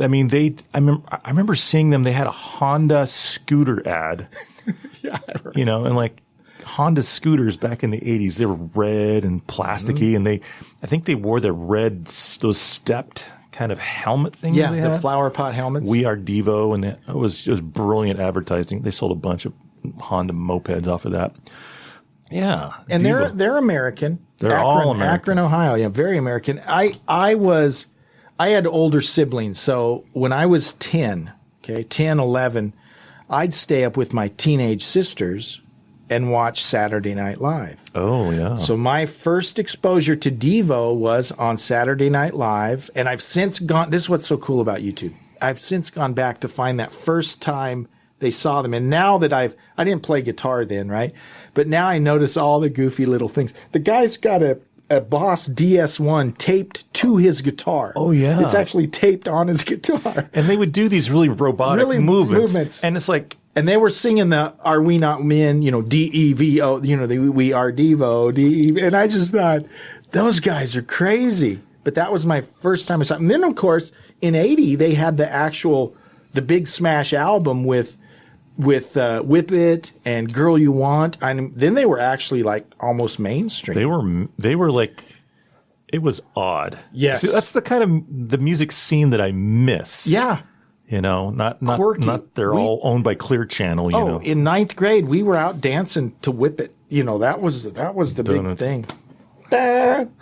remember seeing them. They had a Honda scooter ad. Yeah, I remember. And like Honda scooters back in the 80s, they were red and plasticky, and I think they wore those stepped kind of helmet things. Yeah, the flower pot helmets. We Are Devo, and it was just brilliant advertising. They sold a bunch of Honda mopeds off of that. Yeah, and Devo. they're American. They're all American. Akron, Ohio. Yeah, very American. I had older siblings, so when I was 10, 11, I'd stay up with my teenage sisters and watch Saturday Night Live. Oh, yeah. So my first exposure to Devo was on Saturday Night Live, and I've since gone, this is what's so cool about YouTube. I've since gone back to find that first time they saw them. And now that I didn't play guitar then, right? But now I notice all the goofy little things. The guy's got a Boss DS1 taped to his guitar. Oh, yeah. It's actually taped on his guitar. And they would do these really robotic movements. And it's like, and they were singing the "Are We Not Men?" DEVO. We are Devo. DEV. And I just thought those guys are crazy. But that was my first time I saw. And then of course in '80 they had the big smash album with Whip It and Girl You Want. And then they were actually like almost mainstream. They were like, it was odd. Yes. See, that's the kind of the music scene that I miss. Yeah. Not Quirky. not they're all owned by Clear Channel. In ninth grade, we were out dancing to Whip It. That was the big thing. And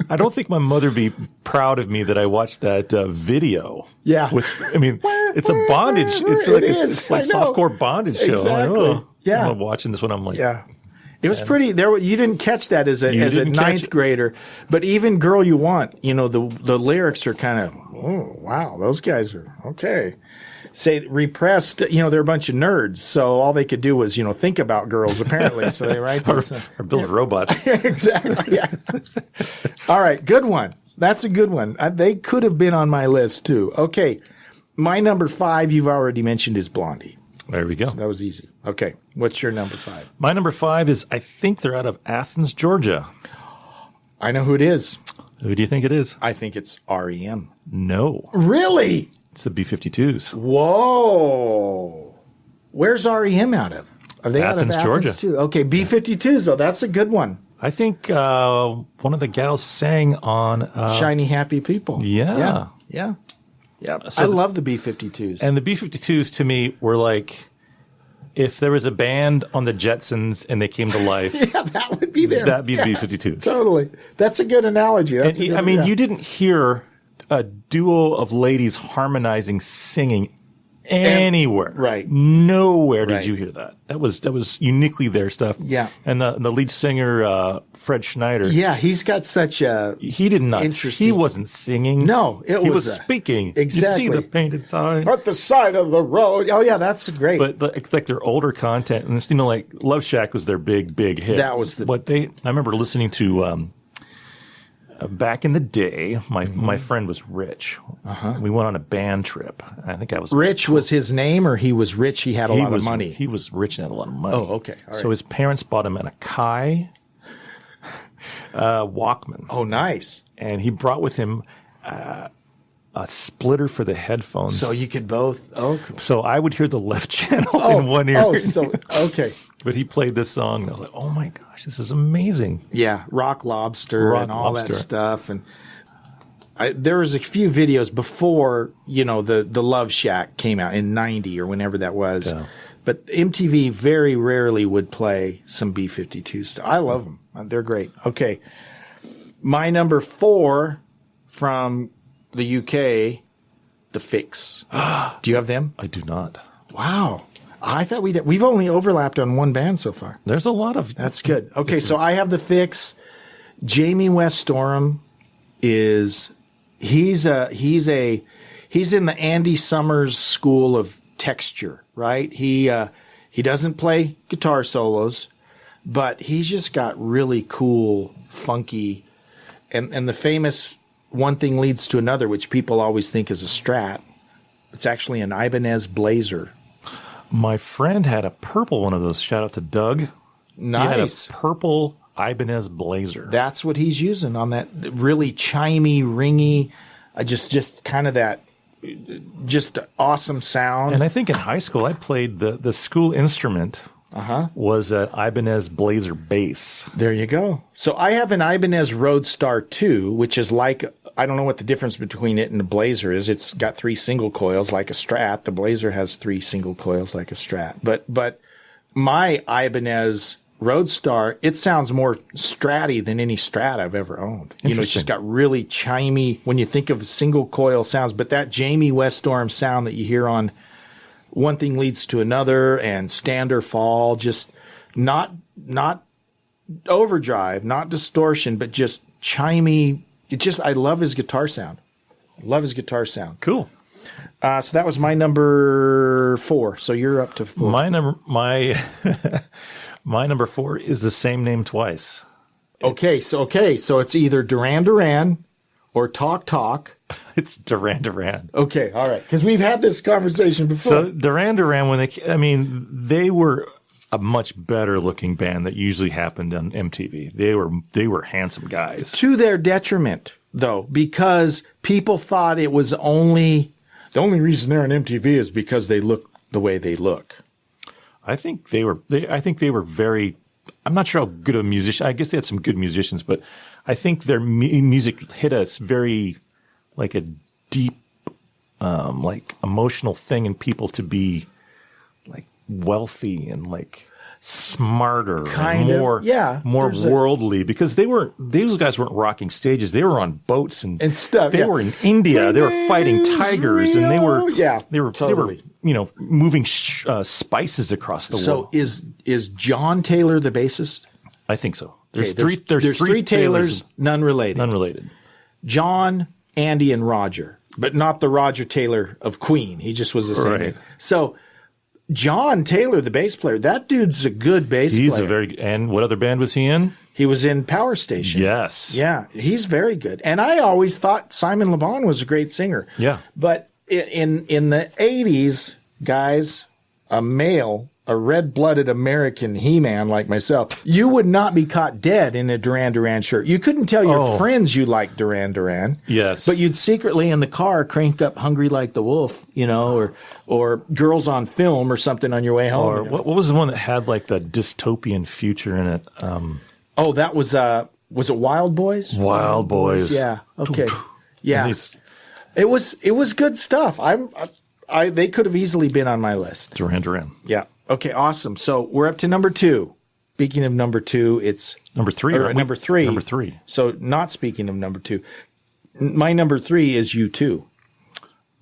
I don't think my mother would be proud of me that I watched that video. Yeah. It's a bondage. It's like softcore bondage show. Exactly. I'm like, yeah. I'm watching this one. I'm like, yeah. It was pretty. You didn't catch that as a ninth grader, but even "Girl You Want," the lyrics are kind of, oh wow, those guys are okay. Say repressed, they're a bunch of nerds, so all they could do was think about girls apparently. So they write this, or build robots. Exactly. Yeah. All right, good one. That's a good one. They could have been on my list too. Okay, my number 5 you've already mentioned is Blondie. There we go. So that was easy. Okay. What's your number 5? My number 5 is, I think they're out of Athens, Georgia. I know who it is. Who do you think it is? I think it's REM. No. Really? It's the B-52s. Whoa. Where's REM out of? Are they Athens, out of Athens Georgia. too? Okay. B-52s, though. That's a good one. I think one of the gals sang on Shiny Happy People. Yeah. Yeah. Yeah, So I love the B-52s. And the B-52s to me were like, if there was a band on the Jetsons and they came to life, yeah, that would be there. That'd be the B-52s. Totally. That's a good analogy. You didn't hear a duo of ladies harmonizing, singing anywhere. Right. Nowhere did you hear that. That was uniquely their stuff. Yeah. And the lead singer, Fred Schneider. Yeah, he's got such a he did not. interesting. He wasn't singing. No, he was speaking. Exactly. You see the painted sign at the side of the road. Oh yeah, that's great. But it's like their older content, and it's like Love Shack was their big hit. That was I remember listening to. Back in the day, my friend was rich. We went on a band trip. I think I was Rich was his name, or he was rich. He had a lot of money. He was rich and had a lot of money. Oh, okay. All right. So his parents bought him an Akai Walkman. Oh, nice. And he brought with him a splitter for the headphones. So you could both. Oh, so I would hear the left channel in one ear. Oh, so okay. But he played this song, and I was like, "Oh my gosh, this is amazing!" Yeah, Rock Lobster and all that stuff. And there was a few videos before the Love Shack came out in '90 or whenever that was. Yeah. But MTV very rarely would play some B-52 stuff. I love them; they're great. Okay, my number 4 from the UK, The Fix. Do you have them? I do not. Wow. I thought we've only overlapped on one band so far. There's a lot of that's good. Okay, so I have The Fix. Jamie West Storm he's in the Andy Summers school of texture, right? He doesn't play guitar solos, but he's just got really cool, funky, and the famous One Thing Leads to Another, which people always think is a Strat. It's actually an Ibanez Blazer. My friend had a purple one of those. Shout out to Doug. Nice. He had a purple Ibanez Blazer. That's what he's using on that really chimey, ringy, just kind of that just awesome sound. And I think in high school I played the school instrument was an Ibanez Blazer bass. There you go. So I have an Ibanez Roadstar 2, which is like, I don't know what the difference between it and the Blazer is. It's got 3 single coils like a Strat. The Blazer has 3 single coils like a Strat. But my Ibanez Roadstar, it sounds more Stratty than any Strat I've ever owned. It's just got really chimey, when you think of single coil sounds, but that Jamie West Storm sound that you hear on One Thing Leads to Another and Stand or Fall, just not overdrive, not distortion, but just chimey. I love his guitar sound. Cool. So that was my number 4. So you're up to 4. My number 4 is the same name twice. Okay, so it's either Duran Duran or Talk Talk. It's Duran Duran. Okay, all right, because we've had this conversation before. So Duran Duran, they were a much better looking band that usually happened on MTV. They were handsome guys. To their detriment, though, because people thought it was the only reason they're on MTV is because they look the way they look. I think they were very. I'm not sure how good of a musician. I guess they had some good musicians, but I think their music hit us very like a deep, like emotional thing in people to be like wealthy and like smarter and more worldly, because those guys weren't rocking stages. They were on boats and stuff. They were in India. They were fighting tigers, and they were moving spices across the world. So is John Taylor the bassist? I think so. There's three Taylors, none related. John, Andy, and Roger, but not the Roger Taylor of Queen. He just was the same name. So John Taylor, the bass player, that dude's a good bass player. And what other band was he in? He was in Power Station. Yes. Yeah, he's very good. And I always thought Simon Le Bon was a great singer. Yeah. But in the 80s, guys, a red-blooded American He-Man like myself, you would not be caught dead in a Duran Duran shirt. You couldn't tell your friends you liked Duran Duran. Yes. But you'd secretly in the car crank up Hungry Like the Wolf, or Girls on Film or something on your way home. Or what was the one that had like the dystopian future in it? That was it Wild Boys? Wild Boys. Yeah. Okay. Yeah. It was good stuff. They could have easily been on my list. Duran Duran. Yeah. Okay, awesome. So we're up to number 2. Speaking of number 2, it's number 3. Number 3. Number 3. So not speaking of number 2, my number 3 is U2.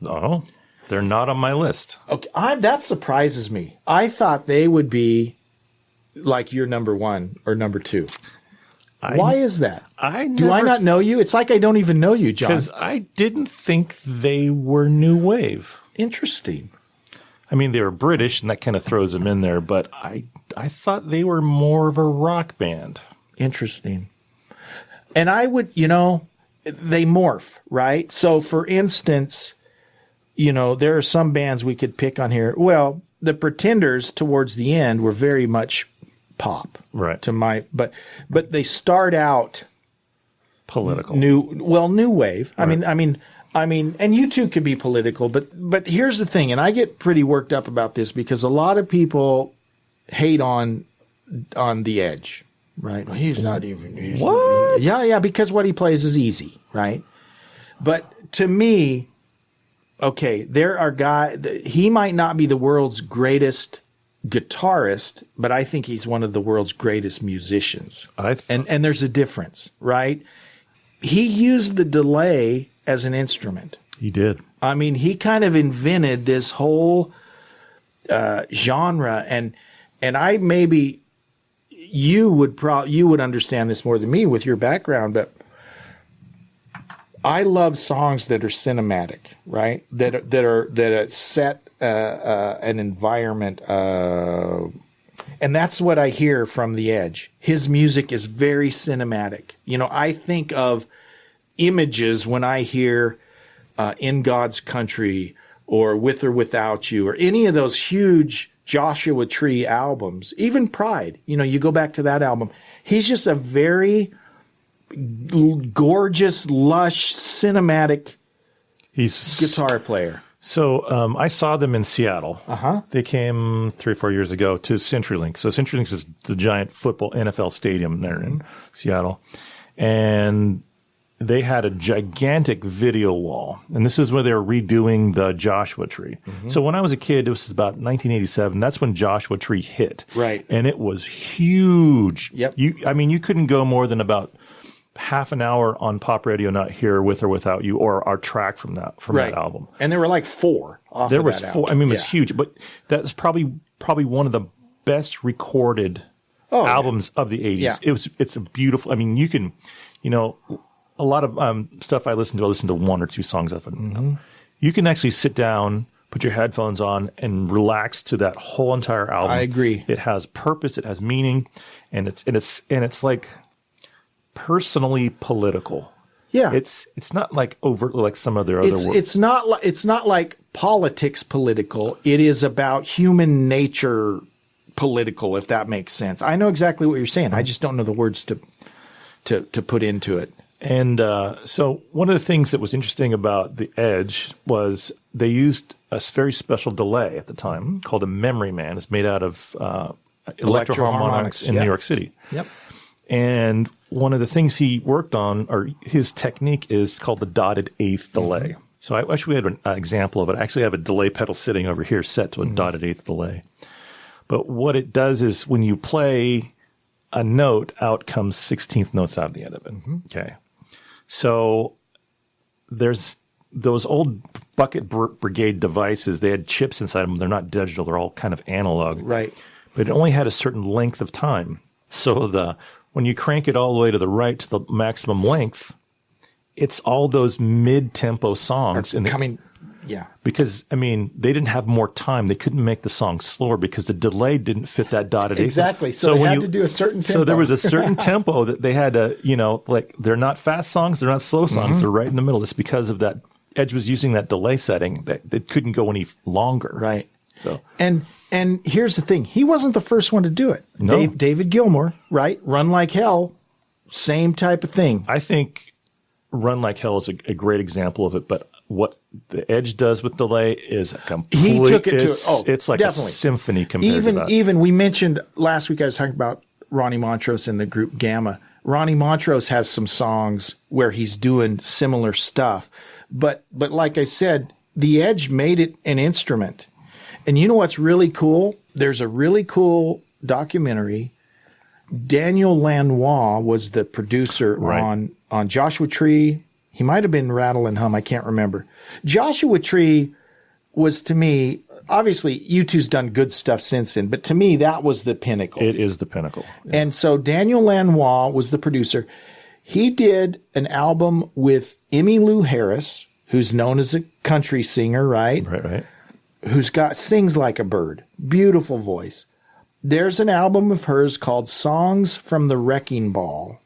Oh, they're not on my list. Okay, that surprises me. I thought they would be like your number 1 or number 2. Why is that? Do I not know you? It's like I don't even know you, John. Because I didn't think they were new wave. Interesting. I mean, they were British, and that kind of throws them in there, but I thought they were more of a rock band. Interesting. And I would, they morph, right? So, for instance, there are some bands we could pick on here. Well, the Pretenders towards the end were very much pop. Right. But they start out political. New wave. Right. I mean, and you too could be political, but here's the thing, and I get pretty worked up about this because a lot of people hate on The Edge, right? Well, he's not even. What? Yeah, because what he plays is easy, right? But to me, okay, there are guys. He might not be the world's greatest guitarist, but I think he's one of the world's greatest musicians. And there's a difference, right? He used the delay as an instrument. He did. I mean, he kind of invented this whole genre, and I maybe you would understand this more than me with your background, but I love songs that are cinematic, right? That set an environment, and that's what I hear from The Edge. His music is very cinematic. I think of images when I hear In God's Country or With or Without You or any of those huge Joshua Tree albums, even Pride. You go back to that album. He's just a very gorgeous, lush, cinematic guitar player. So I saw them in Seattle. Uh-huh. They came 3 or 4 years ago to CenturyLink. So CenturyLink is the giant football NFL stadium there in Seattle. And they had a gigantic video wall. And this is where they were redoing the Joshua Tree. Mm-hmm. So when I was a kid, it was about 1987. That's when Joshua Tree hit. Right. And it was huge. Yep. You couldn't go more than about half an hour on pop radio, not here, With or Without You, or our track from that album. And there were like 4 off there of was that 4. album. I mean, it was huge, but that's probably one of the best recorded albums of the 80s. Yeah. It's a beautiful, I mean, you can, a lot of stuff I listen to 1 or 2 songs of it. You can actually sit down, put your headphones on, and relax to that whole entire album. I agree. It has purpose, it has meaning, and it's like personally political. Yeah. It's not like overtly like some of their other work. It's not like politics political. It is about human nature political, if that makes sense. I know exactly what you're saying. I just don't know the words to put into it. And so one of the things that was interesting about the Edge was they used a very special delay at the time called a Memory Man. It's made out of electro-harmonics in New York City. Yep. And one of the things he worked on, or his technique, is called the dotted eighth delay. So I wish we had an example of it. I actually have a delay pedal sitting over here set to a dotted eighth delay. But what it does is when you play a note, out comes 16th notes out of the end of it. Okay. So there's those old bucket brigade devices. They had chips inside them. They're not digital. They're all kind of analog. Right. But it only had a certain length of time. So when you crank it all the way to the right to the maximum length, it's all those mid-tempo songs. Because, I mean, they didn't have more time. They couldn't make the song slower because the delay didn't fit that dotted eighth. Exactly. So they had to do a certain tempo. So there was a certain tempo that they had to, like they're not fast songs, they're not slow songs, they're right in the middle. It's because of that. Edge was using that delay setting that they couldn't go any longer. Right. So And here's the thing. He wasn't the first one to do it. No. David Gilmour, right? Run Like Hell, same type of thing. I think Run Like Hell is a great example of it, but what the Edge does with delay is complete. He took it to it's like definitely. a symphony compared to that. Even we mentioned last week, I was talking about Ronnie Montrose in the group Gamma. Ronnie Montrose has some songs where he's doing similar stuff, but like I said, the Edge made it an instrument. And you know what's really cool? There's a really cool documentary. Daniel Lanois was the producer on Joshua Tree. He might have been Rattle and Hum. I can't remember. Joshua Tree was, to me, obviously U2's done good stuff since then, but to me, that was the pinnacle. It is the pinnacle. Yeah. And so Daniel Lanois was the producer. He did an album with Emmylou Harris, who's known as a country singer, right? Right. Who's sings like a bird. Beautiful voice. There's an album of hers called Songs from the Wrecking Ball.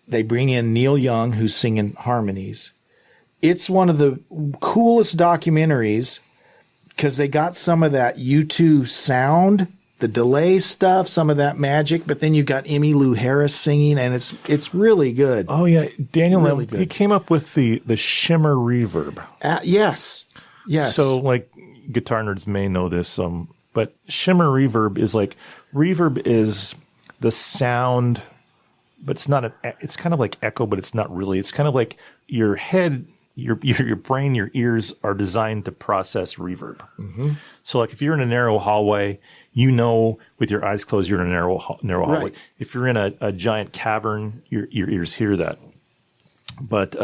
They bring in Neil Young, who's singing harmonies. It's one of the coolest documentaries because they got some of that U2 sound, the delay stuff, some of that magic, but then you got Emmylou Harris singing, and it's really good. Oh yeah, Daniel, really good. He came up with the shimmer reverb. Yes. So like guitar nerds may know this, but shimmer reverb is the sound. But it's not it's kind of like echo, but it's not really. It's kind of like your head, your brain, your ears are designed to process reverb. So like if you're in a narrow hallway, with your eyes closed, you're in a narrow hallway. Right. If you're in a giant cavern, your ears hear that. But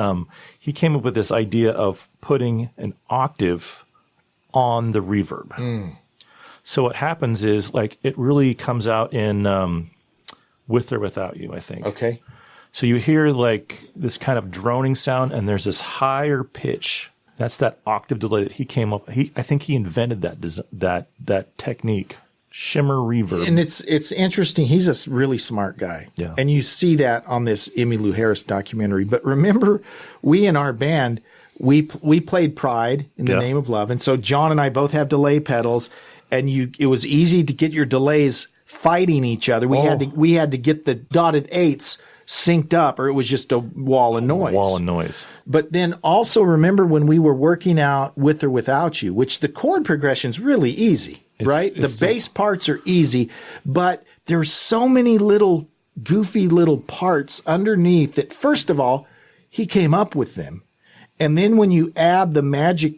he came up with this idea of putting an octave on the reverb. So what happens is like it really comes out in With or Without You, I think. Okay. So you hear like this kind of droning sound, and there's this higher pitch. That's that octave delay that he came up. I think he invented that technique, shimmer reverb. And it's interesting. He's a really smart guy. Yeah. And you see that on this Emmylou Harris documentary. But remember, we in our band, we played Pride in the Name of Love, and so John and I both have delay pedals, and it was easy to get your delays fighting each other. We had to get the dotted eighths synced up, or it was just a wall of noise. But then also remember when we were working out With or Without You, which the chord progression's really easy, right? The bass parts are easy, but there's so many little goofy little parts underneath that, first of all, he came up with them. And then when you add the magic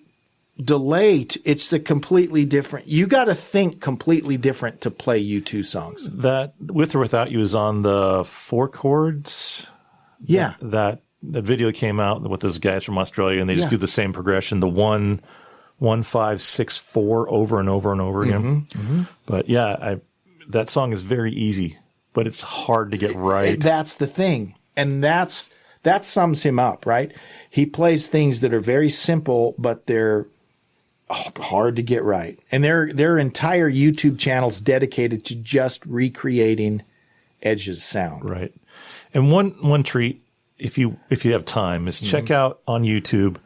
delay, it's the completely different. You got to think completely different to play U2 songs. That With or Without You is on the 4 chords. Yeah. That video came out with those guys from Australia, and they just do the same progression, the 1, 1, 5, 6, 4 over and over and over again. But yeah, that song is very easy, but it's hard to get right. That's the thing. And that sums him up, right? He plays things that are very simple, but they're hard to get right. And there are entire YouTube channels dedicated to just recreating Edge's sound. Right. And one treat, if you have time, is check out on YouTube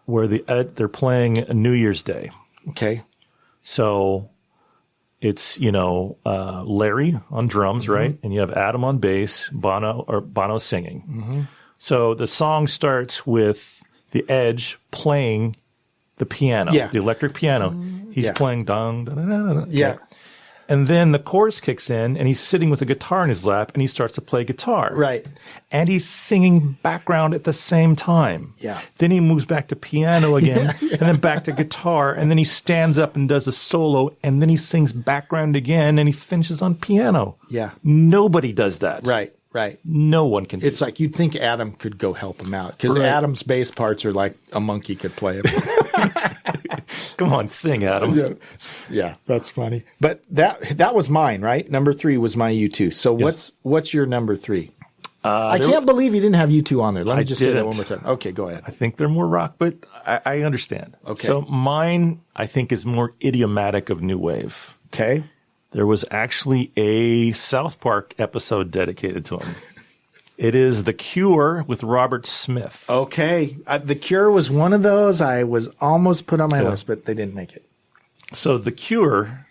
where they're playing a New Year's Day. Okay. So it's, Larry on drums, right? And you have Adam on bass, Bono singing. So the song starts with the Edge playing the piano, the electric piano. He's playing dong, da, da, da, da. Yeah. And then the chorus kicks in, and he's sitting with a guitar in his lap, and he starts to play guitar. Right. And he's singing background at the same time. Yeah. Then he moves back to piano again, and then back to guitar, and then he stands up and does a solo, and then he sings background again, and he finishes on piano. Yeah. Nobody does that. Right. No one can do It's like you'd think Adam could go help him out because Adam's bass parts are like a monkey could play them. Come on, sing, Adam. Yeah, that's funny. But that was mine, right? Number 3 was my U2. So what's your number 3? I can't believe you didn't have U2 on there. Let me just say that one more time. Okay, go ahead. I think they're more rock, but I understand. Okay. So mine, I think, is more idiomatic of new wave. Okay. There was actually a South Park episode dedicated to him. It is The Cure with Robert Smith. Okay. The Cure was one of those I was almost put on my list, but they didn't make it. So The Cure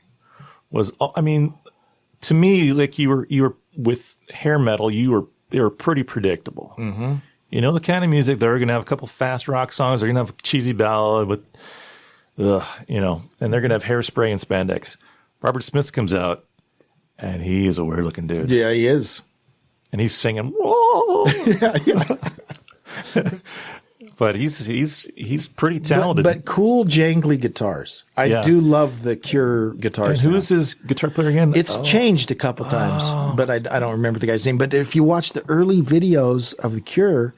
was, to me, like you were with hair metal, they were pretty predictable. Mm-hmm. You know the kind of music, they're going to have a couple fast rock songs, they're going to have a cheesy ballad with, and they're going to have hairspray and spandex. Robert Smith comes out, and he is a weird-looking dude. Yeah, he is. And he's singing, whoa! But he's pretty talented. But cool, jangly guitars. I do love the Cure guitar sound. Who is his guitar player again? It's changed a couple times, but I don't remember the guy's name. But if you watch the early videos of the Cure,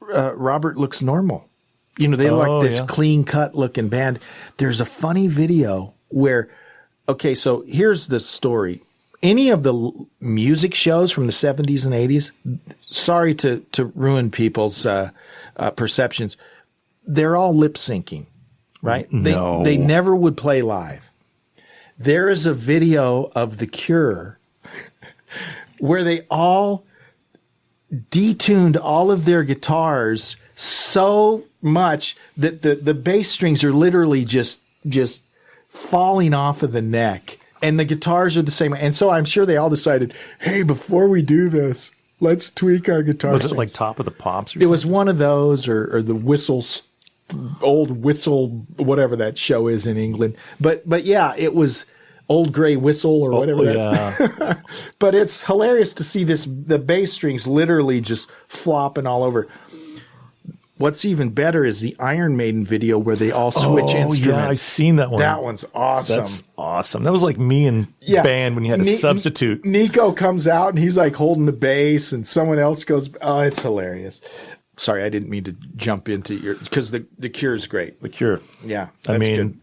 Robert looks normal. They like this clean-cut looking band. There's a funny video where... Okay, so here's the story. Any of the music shows from the 70s and 80s, sorry to ruin people's perceptions, they're all lip syncing, right? No. They never would play live. There is a video of The Cure where they all detuned all of their guitars so much that the bass strings are literally just falling off of the neck, and the guitars are the same. And so I'm sure they all decided, hey, before we do this, let's tweak our guitar strings. Was it like Top of the Pops or something? It was one of those, or the old whistle, whatever that show is in England. But yeah, it was Old Grey Whistle or whatever. Yeah. But it's hilarious to see the bass strings literally just flopping all over. What's even better is the Iron Maiden video where they all switch instruments. Yeah, I've seen that one. That one's awesome. That's awesome. That was like me and band when you had a substitute. Nico comes out and he's like holding the bass and someone else goes, it's hilarious. Sorry, I didn't mean to jump into because the Cure's great. The Cure. Yeah. Good.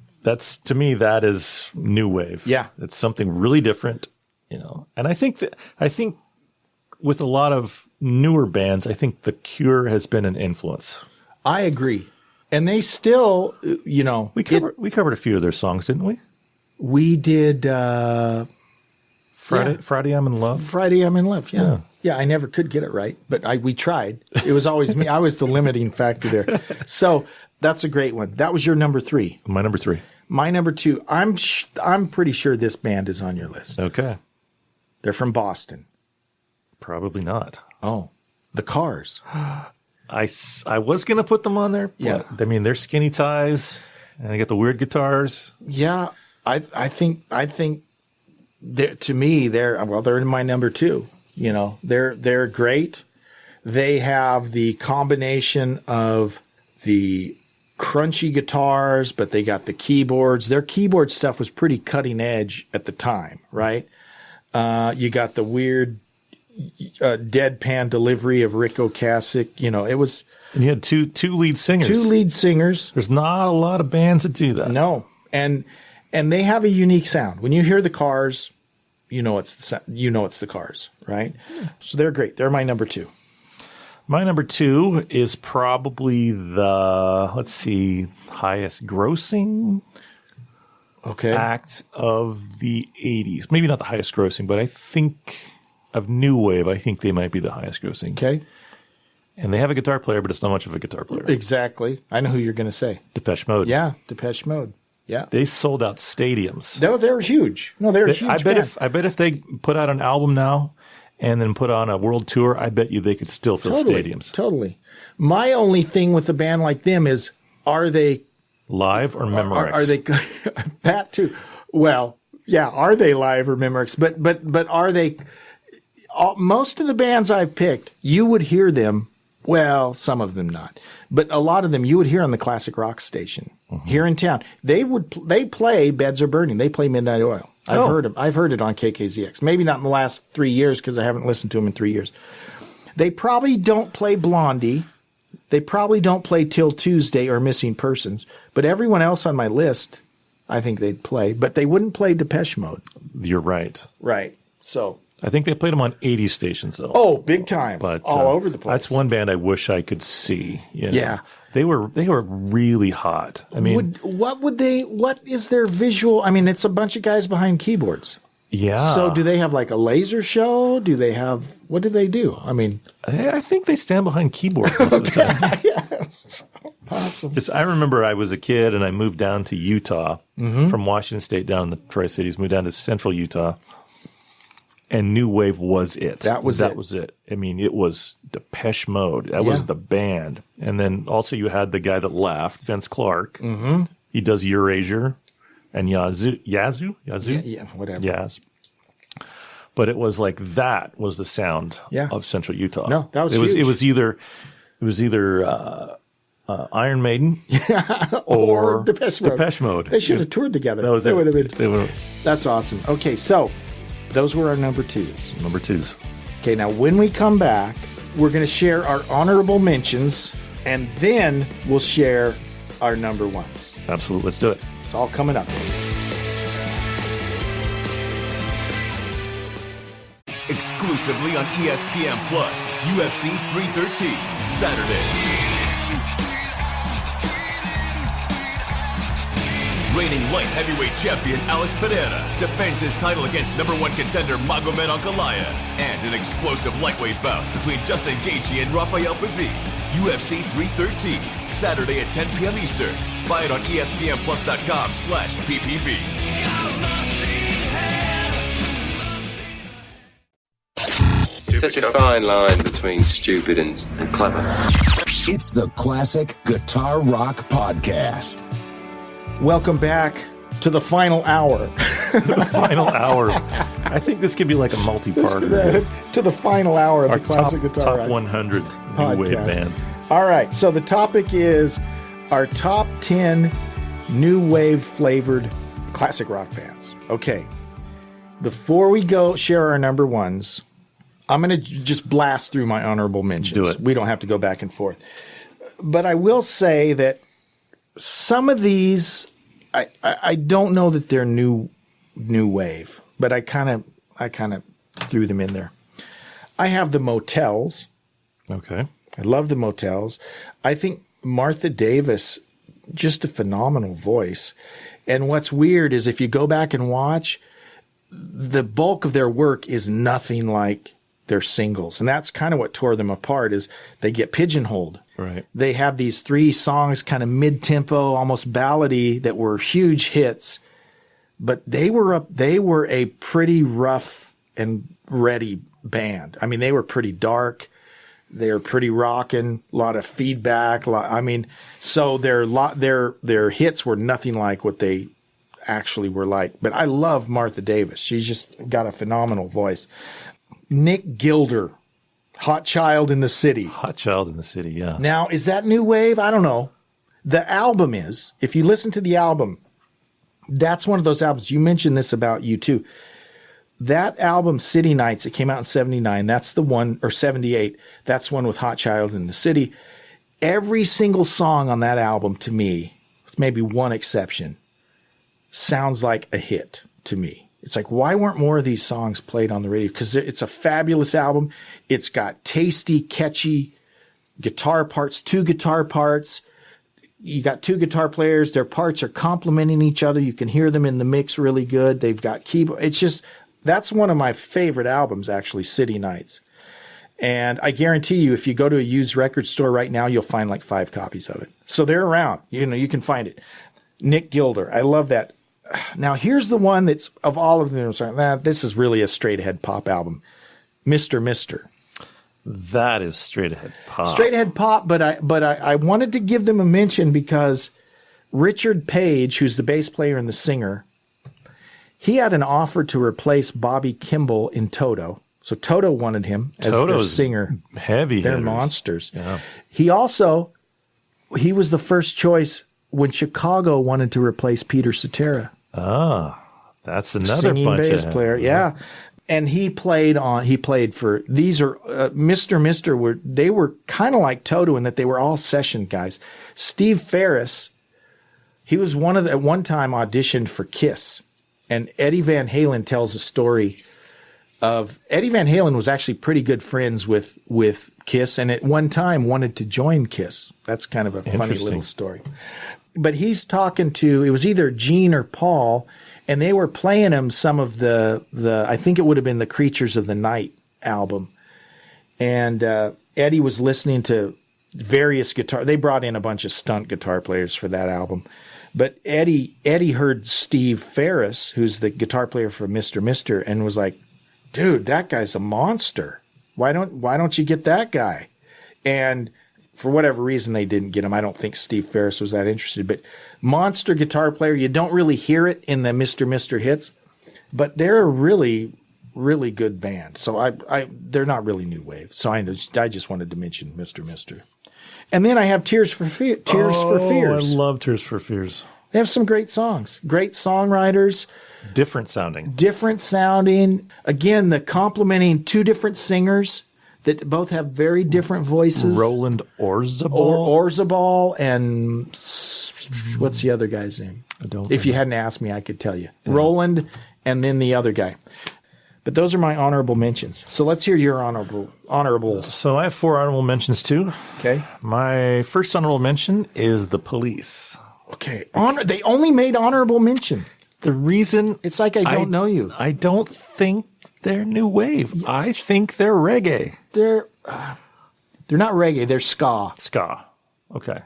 To me, that is new wave. Yeah. It's something really different, And I think with a lot of newer bands, I think The Cure has been an influence. I agree. And they still, We covered a few of their songs, didn't we? We did Friday I'm in Love. Friday I'm in Love, yeah. Yeah, I never could get it right, but we tried. It was always me. I was the limiting factor there. So that's a great one. That was your number 3. My number 3. My number 2. I'm pretty sure this band is on your list. Okay. They're from Boston. Probably not. Oh, the Cars. I was going to put them on there. But, they're skinny ties, and they got the weird guitars. Yeah, I think to me they're in my number 2. They're great. They have the combination of the crunchy guitars, but they got the keyboards. Their keyboard stuff was pretty cutting edge at the time, right? You got the weird, deadpan delivery of Rick Ocasek. It was. And you had two lead singers. Two lead singers. There's not a lot of bands that do that. No, and they have a unique sound. When you hear the Cars, it's the Cars, right? So they're great. They're my number 2. My number 2 is probably the highest grossing act of the 80s. Maybe not the highest grossing, but I think of new wave. I think they might be the highest grossing. Okay. And they have a guitar player, but it's not much of a guitar player. Exactly. I know who you're going to say. Depeche Mode. Yeah, Depeche Mode. Yeah. They sold out stadiums. No, they're huge. No, they're a huge band. I bet if they put out an album now and then put on a world tour, I bet you they could still fill stadiums. Totally. My only thing with a band like them is, are they live or Memorex? Are they that too? Well, yeah, are they live or Memorex? But are they? Most of the bands I've picked, you would hear them. Well, some of them not, but a lot of them you would hear on the classic rock station here in town. They play Beds Are Burning. They play Midnight Oil. I've heard them. I've heard it on KKZX. Maybe not in the last 3 years because I haven't listened to them in 3 years. They probably don't play Blondie. They probably don't play Till Tuesday or Missing Persons. But everyone else on my list, I think they'd play. But they wouldn't play Depeche Mode. You're right. Right. So I think they played them on 80s stations, though. Oh, big time. But all over the place. That's one band I wish I could see. Yeah. They were really hot. I mean, what is their visual? I mean, it's a bunch of guys behind keyboards. Yeah. So do they have like a laser show? What do they do? I mean, I think they stand behind keyboards most of the time. Yes. Awesome. I remember I was a kid and I moved down to Utah from Washington State down in the Tri-Cities, moved down to central Utah. And New Wave was it. That was it. I mean, it was Depeche Mode. That was the band. And then also you had the guy that left, Vince Clarke. Mm-hmm. He does Eurasia and Yazoo? Yeah, whatever. Yaz. But it was like that was the sound of Central Utah. No, that was huge. It was either Iron Maiden or Depeche Mode. They should have toured together. That was it. That's awesome. Okay, so those were our number 2s. Number 2s. Okay, now when we come back, we're going to share our honorable mentions, and then we'll share our number 1s. Absolutely. Let's do it. It's all coming up. Exclusively on ESPN Plus, UFC 313, Saturday. Reigning light heavyweight champion Alex Pereira defends his title against number 1 contender Magomed Ankalaev, and an explosive lightweight bout between Justin Gaethje and Rafael Fiziev. UFC 313, Saturday at 10 p.m. Eastern. Buy it on ESPNPlus.com/PPV. Such a fine line between stupid and clever. It's the Classic Guitar Rock Podcast. Welcome back to the final hour. The final hour. I think this could be like a multi-parter. To the final hour of the Classic Guitar Rock Top 100 New Wave bands. All right, so the topic is our top 10 New Wave flavored classic rock bands. Okay, before we go share our number 1s, I'm going to just blast through my honorable mentions. Do it. We don't have to go back and forth. But I will say that some of these, I don't know that they're new wave, but I kind of threw them in there. I have the Motels. Okay. I love the Motels. I think Martha Davis, just a phenomenal voice. And what's weird is if you go back and watch, the bulk of their work is nothing like their singles. And that's kind of what tore them apart, is they get pigeonholed. Right. They have these 3 songs, kind of mid-tempo, almost ballady, that were huge hits, but they were a pretty rough and ready band. I mean, they were pretty dark. They were pretty rockin', a lot of feedback. So their hits were nothing like what they actually were like. But I love Martha Davis. She's just got a phenomenal voice. Nick Gilder. Hot Child in the City. Hot Child in the City, yeah. Now, is that new wave? I don't know. The album is. If you listen to the album, that's one of those albums. You mentioned this about U2. that album, City Nights, it came out in 79. That's the one, or 78. That's one with Hot Child in the City. Every single song on that album, to me, with maybe one exception, sounds like a hit to me. It's like, why weren't more of these songs played on the radio? Because it's a fabulous album. It's got tasty, catchy guitar parts, 2 guitar parts. You got 2 guitar players. Their parts are complementing each other. You can hear them in the mix really good. They've got keyboard. It's just, that's one of my favorite albums, actually, City Nights. And I guarantee you, if you go to a used record store right now, you'll find like 5 copies of it. So they're around. You know, you can find it. Nick Gilder. I love that. Now, here's the one that's, of all of them, this is really a straight-ahead pop album. Mr. Mister. That is straight-ahead pop. Straight-ahead pop, but I wanted to give them a mention because Richard Page, who's the bass player and the singer, he had an offer to replace Bobby Kimball in Toto. So Toto wanted him as their singer. Heavy They're hitters. monsters. Yeah. He was the first choice when Chicago wanted to replace Peter Cetera. Ah, that's another singing bunch bass of player. Yeah. And he played for, these are, Mr. Mister they were kind of like Toto in that they were all session guys. Steve Ferris, he was at one time auditioned for Kiss. And Eddie Van Halen tells a story of, Eddie Van Halen was actually pretty good friends with Kiss, and at one time wanted to join Kiss. That's kind of a funny little story. But he's talking to, it was either Gene or Paul, and they were playing him some of the I think it would have been the Creatures of the Night album. And Eddie was listening to various guitar. They brought in a bunch of stunt guitar players for that album. But Eddie heard Steve Ferris, who's the guitar player for Mr. Mister, and was like, dude, that guy's a monster. Why don't you get that guy? And for whatever reason, they didn't get him. I don't think Steve Ferris was that interested. But monster guitar player, you don't really hear it in the Mr. Mister hits, but they're a really, really good band. So they're not really new wave. So I just wanted to mention Mr. Mister. And then I have Tears for Fears. I love Tears for Fears. They have some great songs, great songwriters. Different sounding. Again, the complementing 2 different singers that both have very different voices. Roland Orzabal. Orzabal and what's the other guy's name? If you hadn't asked me, I could tell you. Yeah. Roland and then the other guy. But those are my honorable mentions. So let's hear your honorables. So I have 4 honorable mentions too. Okay. My first honorable mention is The Police. Okay. They only made honorable mention. The reason... It's like I don't know you. I don't think they're new wave. Yes. I think they're reggae. They're not reggae. They're ska. Ska. Okay.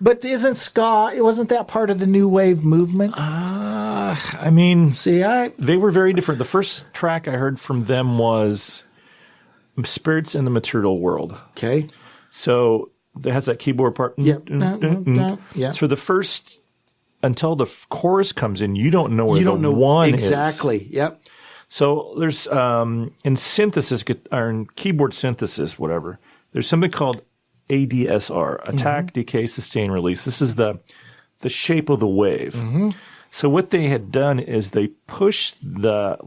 But wasn't that part of the new wave movement? I mean, they wwere very different. The first track I heard from them was Spirits in the Material World. Okay. So it has that keyboard part. Yeah. Yeah. So the first, until the chorus comes in, you don't know where the one is. Exactly. Yep. So there's, in synthesis, or in keyboard synthesis, whatever, there's something called ADSR, Attack, Decay, Sustain, Release. This is the shape of the wave. Mm-hmm. So what they had done is they pushed the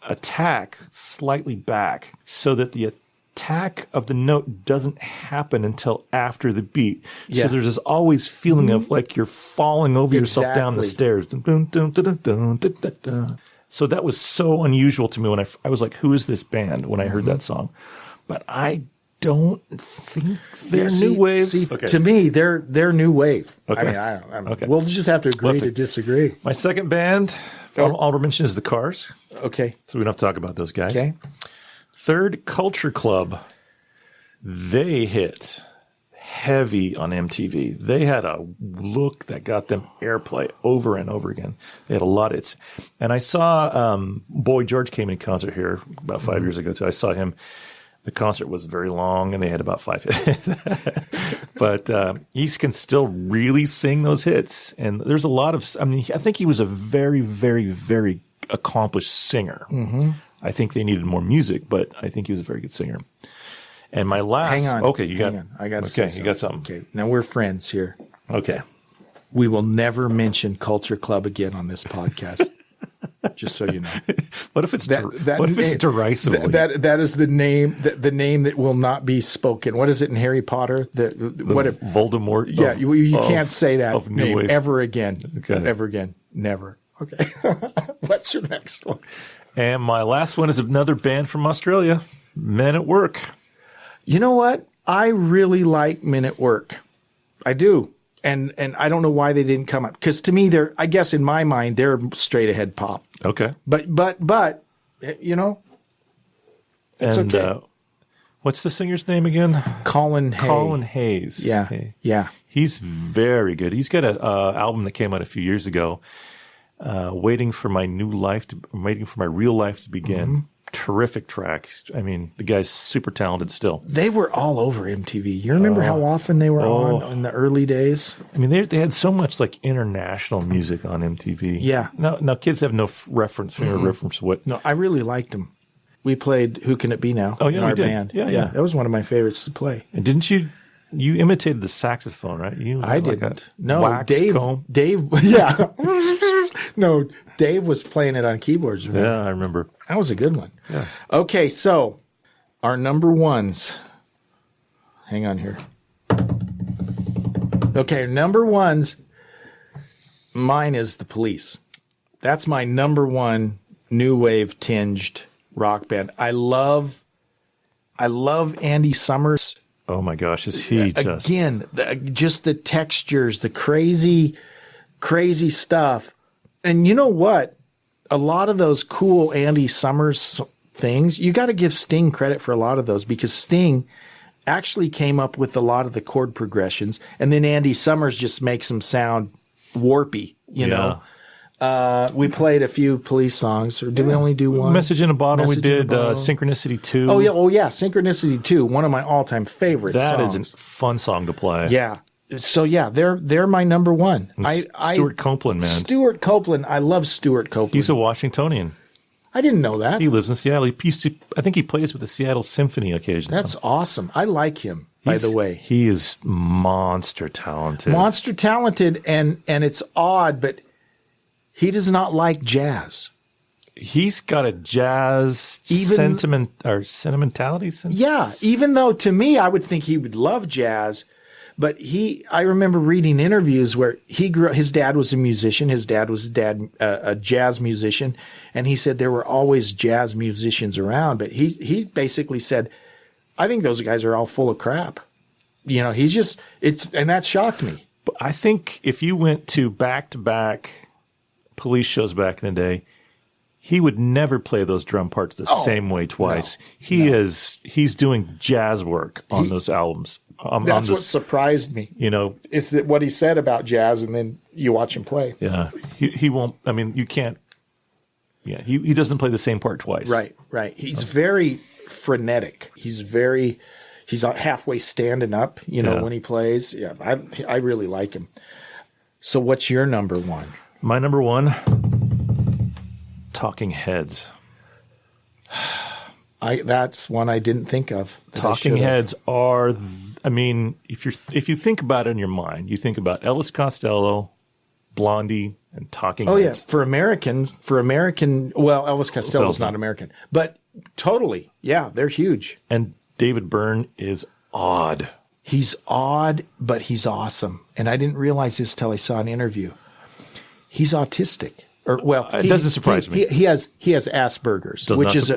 attack slightly back so that the attack of the note doesn't happen until after the beat. Yeah. So there's this always feeling of like you're falling over yourself down the stairs. So that was so unusual to me when I was like, who is this band when I heard that song? But I don't think they're new wave. Okay. To me, they're new wave. Okay. I mean, we'll just have to agree to disagree. My second band, honorable mention, is the Cars. Okay. So we don't have to talk about those guys. Okay. Third, Culture Club. They hit heavy on MTV. They had a look that got them airplay over and over again. They had a lot of hits. And I saw Boy George came in concert here about 5 years ago too. I saw him. The concert was very long, and they had about 5 hits. But he can still really sing those hits. And there's a lot of – I mean, I think he was a very, very, very accomplished singer. Mm-hmm. I think they needed more music, but I think he was a very good singer. And my last – Hang on. Okay, you got – I got to say something. You got something. Okay, now we're friends here. Okay. We will never mention Culture Club again on this podcast. just so you know. What if it's derisive? That is the name that will not be spoken. What is it in Harry Potter? What if Voldemort? Yeah, you can't say that name wave. ever again. Okay. Ever again. Never. Okay. What's your next one? And my last one is another band from Australia, Men at Work. You know what? I really like Men at Work. I do. And I don't know why they didn't come up. Because to me, I guess in my mind, they're straight ahead pop. Okay. But you know, it's okay. What's the singer's name again? Colin Hayes. Yeah. Okay. Yeah. He's very good. He's got an album that came out a few years ago, Waiting for My Real Life to Begin. Mm-hmm. Terrific tracks. I mean, the guy's super talented still. They were all over MTV. You remember how often they were on in the early days? I mean, they had so much like international music on MTV. Yeah. Now kids have no reference for what. No, I really liked them. We played Who Can It Be Now in our band. Yeah. That was one of my favorites to play. And didn't you imitated the saxophone, right? I didn't. No, Dave. Yeah. No, Dave was playing it on keyboards. Right? Yeah, I remember. That was a good one. Yeah. Okay, so our number ones. Hang on here. Okay, number ones. Mine is The Police. That's my number one new wave tinged rock band. I love Andy Summers. Oh my gosh, is he just again? Just the textures, the crazy stuff. And you know what? A lot of those cool Andy Summers things, you got to give Sting credit for a lot of those, because Sting actually came up with a lot of the chord progressions, and then Andy Summers just makes them sound warpy, you know. We played a few Police songs, or did we only do one? Message in a Bottle. We did Synchronicity 2. Oh yeah, Synchronicity 2, one of my all-time favorite songs. That is a fun song to play. Yeah. So yeah, they're my number one. Stuart Copeland, man. Stuart Copeland. I love Stuart Copeland. He's a Washingtonian. I didn't know that. He lives in Seattle. I think he plays with the Seattle Symphony occasionally. That's awesome. I like him, by the way. He is monster talented. And it's odd, but he does not like jazz. He's got a jazz sentimentality. Yeah, even though to me, I would think he would love jazz. But I remember reading interviews where his dad was a musician. His dad was a jazz musician. And he said there were always jazz musicians around. But he basically said, I think those guys are all full of crap. You know, and that shocked me. But I think if you went to back-to-back Police shows back in the day, he would never play those drum parts the same way twice. No, he's doing jazz work on those albums. That's what surprised me. You know, is that what he said about jazz, and then you watch him play. Yeah, he won't. I mean, you can't. Yeah, he doesn't play the same part twice. Right. He's very frenetic. He's halfway standing up. You know, when he plays. Yeah, I really like him. So, what's your number one? My number one, Talking Heads. That's one I didn't think of. Talking Heads are. I mean, if you think about it in your mind, you think about Elvis Costello, Blondie, and Talking Heads. Oh yeah, for American. Well, Elvis Costello's not American, but totally, yeah, they're huge. And David Byrne is odd. He's odd, but he's awesome. And I didn't realize this till I saw an interview. He's autistic. It doesn't surprise me. He has Asperger's,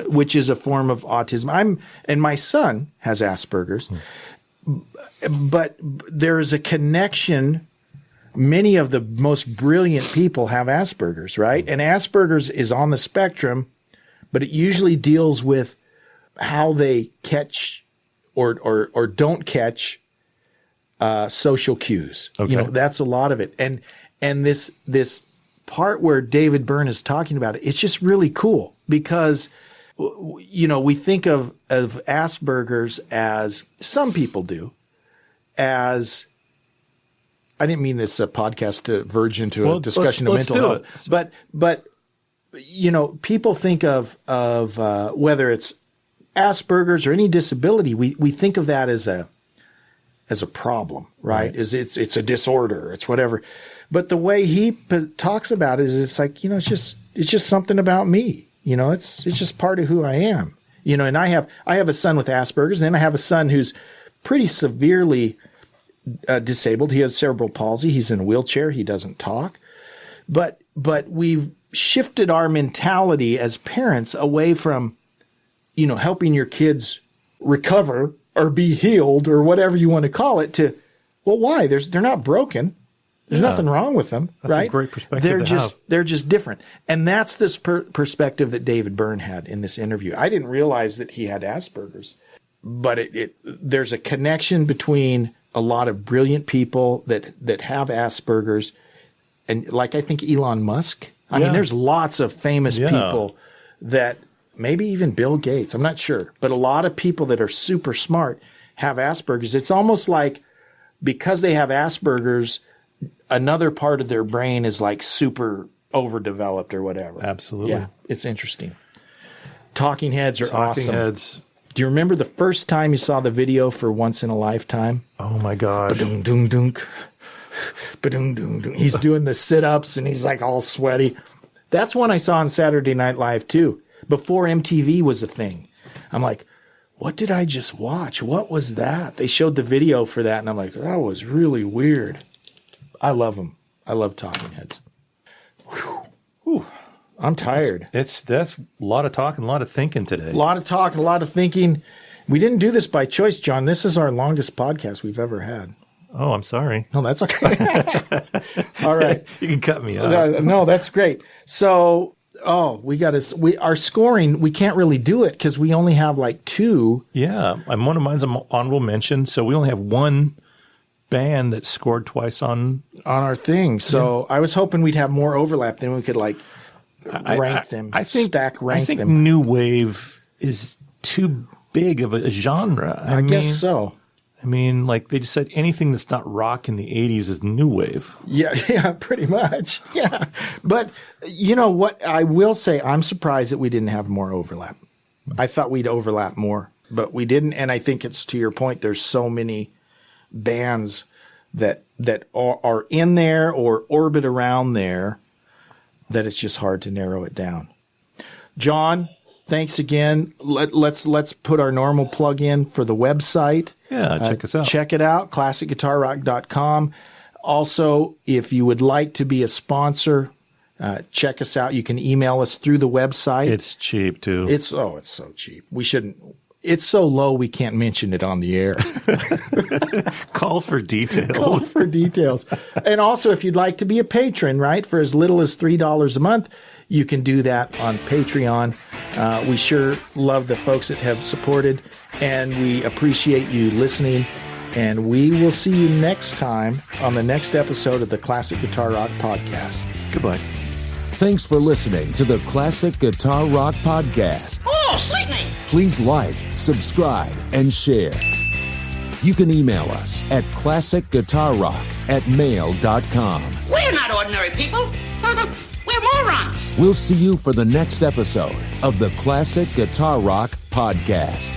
which is a form of autism. And my son has Asperger's. But there is a connection. Many of the most brilliant people have Asperger's, right? And Asperger's is on the spectrum, but it usually deals with how they catch or don't catch social cues. Okay. You know, that's a lot of it. And this part where David Byrne is talking about it's just really cool because, you know, we think of Asperger's as some people do as, I didn't mean this podcast to verge into a discussion of mental health, but you know, people think of whether it's Asperger's or any disability, we think of that as a problem, right? It's a disorder, it's whatever. But the way he talks about it is, it's like, you know, it's it's just something about me. You know, it's just part of who I am. You know, and I have a son with Asperger's, and then I have a son who's pretty severely disabled. He has cerebral palsy. He's in a wheelchair. He doesn't talk. But we've shifted our mentality as parents away from, you know, helping your kids recover or be healed or whatever you want to call it to, well, why? They're not broken. There's nothing wrong with them, that's right? A great perspective They're just different. And that's this perspective that David Byrne had in this interview. I didn't realize that he had Asperger's, but there's a connection between a lot of brilliant people that have Asperger's, and like I think Elon Musk. I mean, there's lots of famous people that, maybe even Bill Gates, I'm not sure, but a lot of people that are super smart have Asperger's. It's almost like because they have Asperger's, another part of their brain is like super overdeveloped or whatever. Absolutely. Yeah, it's interesting. Talking Heads are awesome. Talking Heads. Do you remember the first time you saw the video for Once in a Lifetime? Oh my gosh. Ba-dunk-dunk-dunk. Ba-dunk-dunk-dunk. He's doing the sit-ups and he's like all sweaty. That's one I saw on Saturday Night Live too, before MTV was a thing. I'm like, what did I just watch? What was that? They showed the video for that and I'm like, that was really weird. I love them. I love Talking Heads. Whew. I'm tired. That's a lot of talking, a lot of thinking today. A lot of talking, a lot of thinking. We didn't do this by choice, John. This is our longest podcast we've ever had. Oh, I'm sorry. No, that's okay. All right. You can cut me out. No, that's great. So, our scoring, we can't really do it because we only have like 2. Yeah. One of mine's an honorable mention. So we only have one band that scored twice on our thing. So I was hoping we'd have more overlap, then we could like rank them. I think them. New Wave is too big of a genre. I guess so. I mean, like they just said, anything that's not rock in the 80s is new wave. Yeah, pretty much. Yeah. But you know what? I will say I'm surprised that we didn't have more overlap. I thought we'd overlap more, but we didn't. And I think it's to your point. There's so many bands that are in there or orbit around there that it's just hard to narrow it down. John, thanks again. Let's put our normal plug in for the website. Yeah, check us out. Check it out, classicguitarrock.com. Also, if you would like to be a sponsor, check us out. You can email us through the website. It's cheap too. It's so cheap. We shouldn't. It's so low we can't mention it on the air. Call for details. Call for details. And also, if you'd like to be a patron, right, for as little as $3 a month, you can do that on Patreon. We sure love the folks that have supported, and we appreciate you listening. And we will see you next time on the next episode of the Classic Guitar Rock Podcast. Goodbye. Thanks for listening to the Classic Guitar Rock Podcast. Oh, sweetening! Please like, subscribe, and share. You can email us at classicguitarrock@mail.com. We're not ordinary people. We're morons. We'll see you for the next episode of the Classic Guitar Rock Podcast.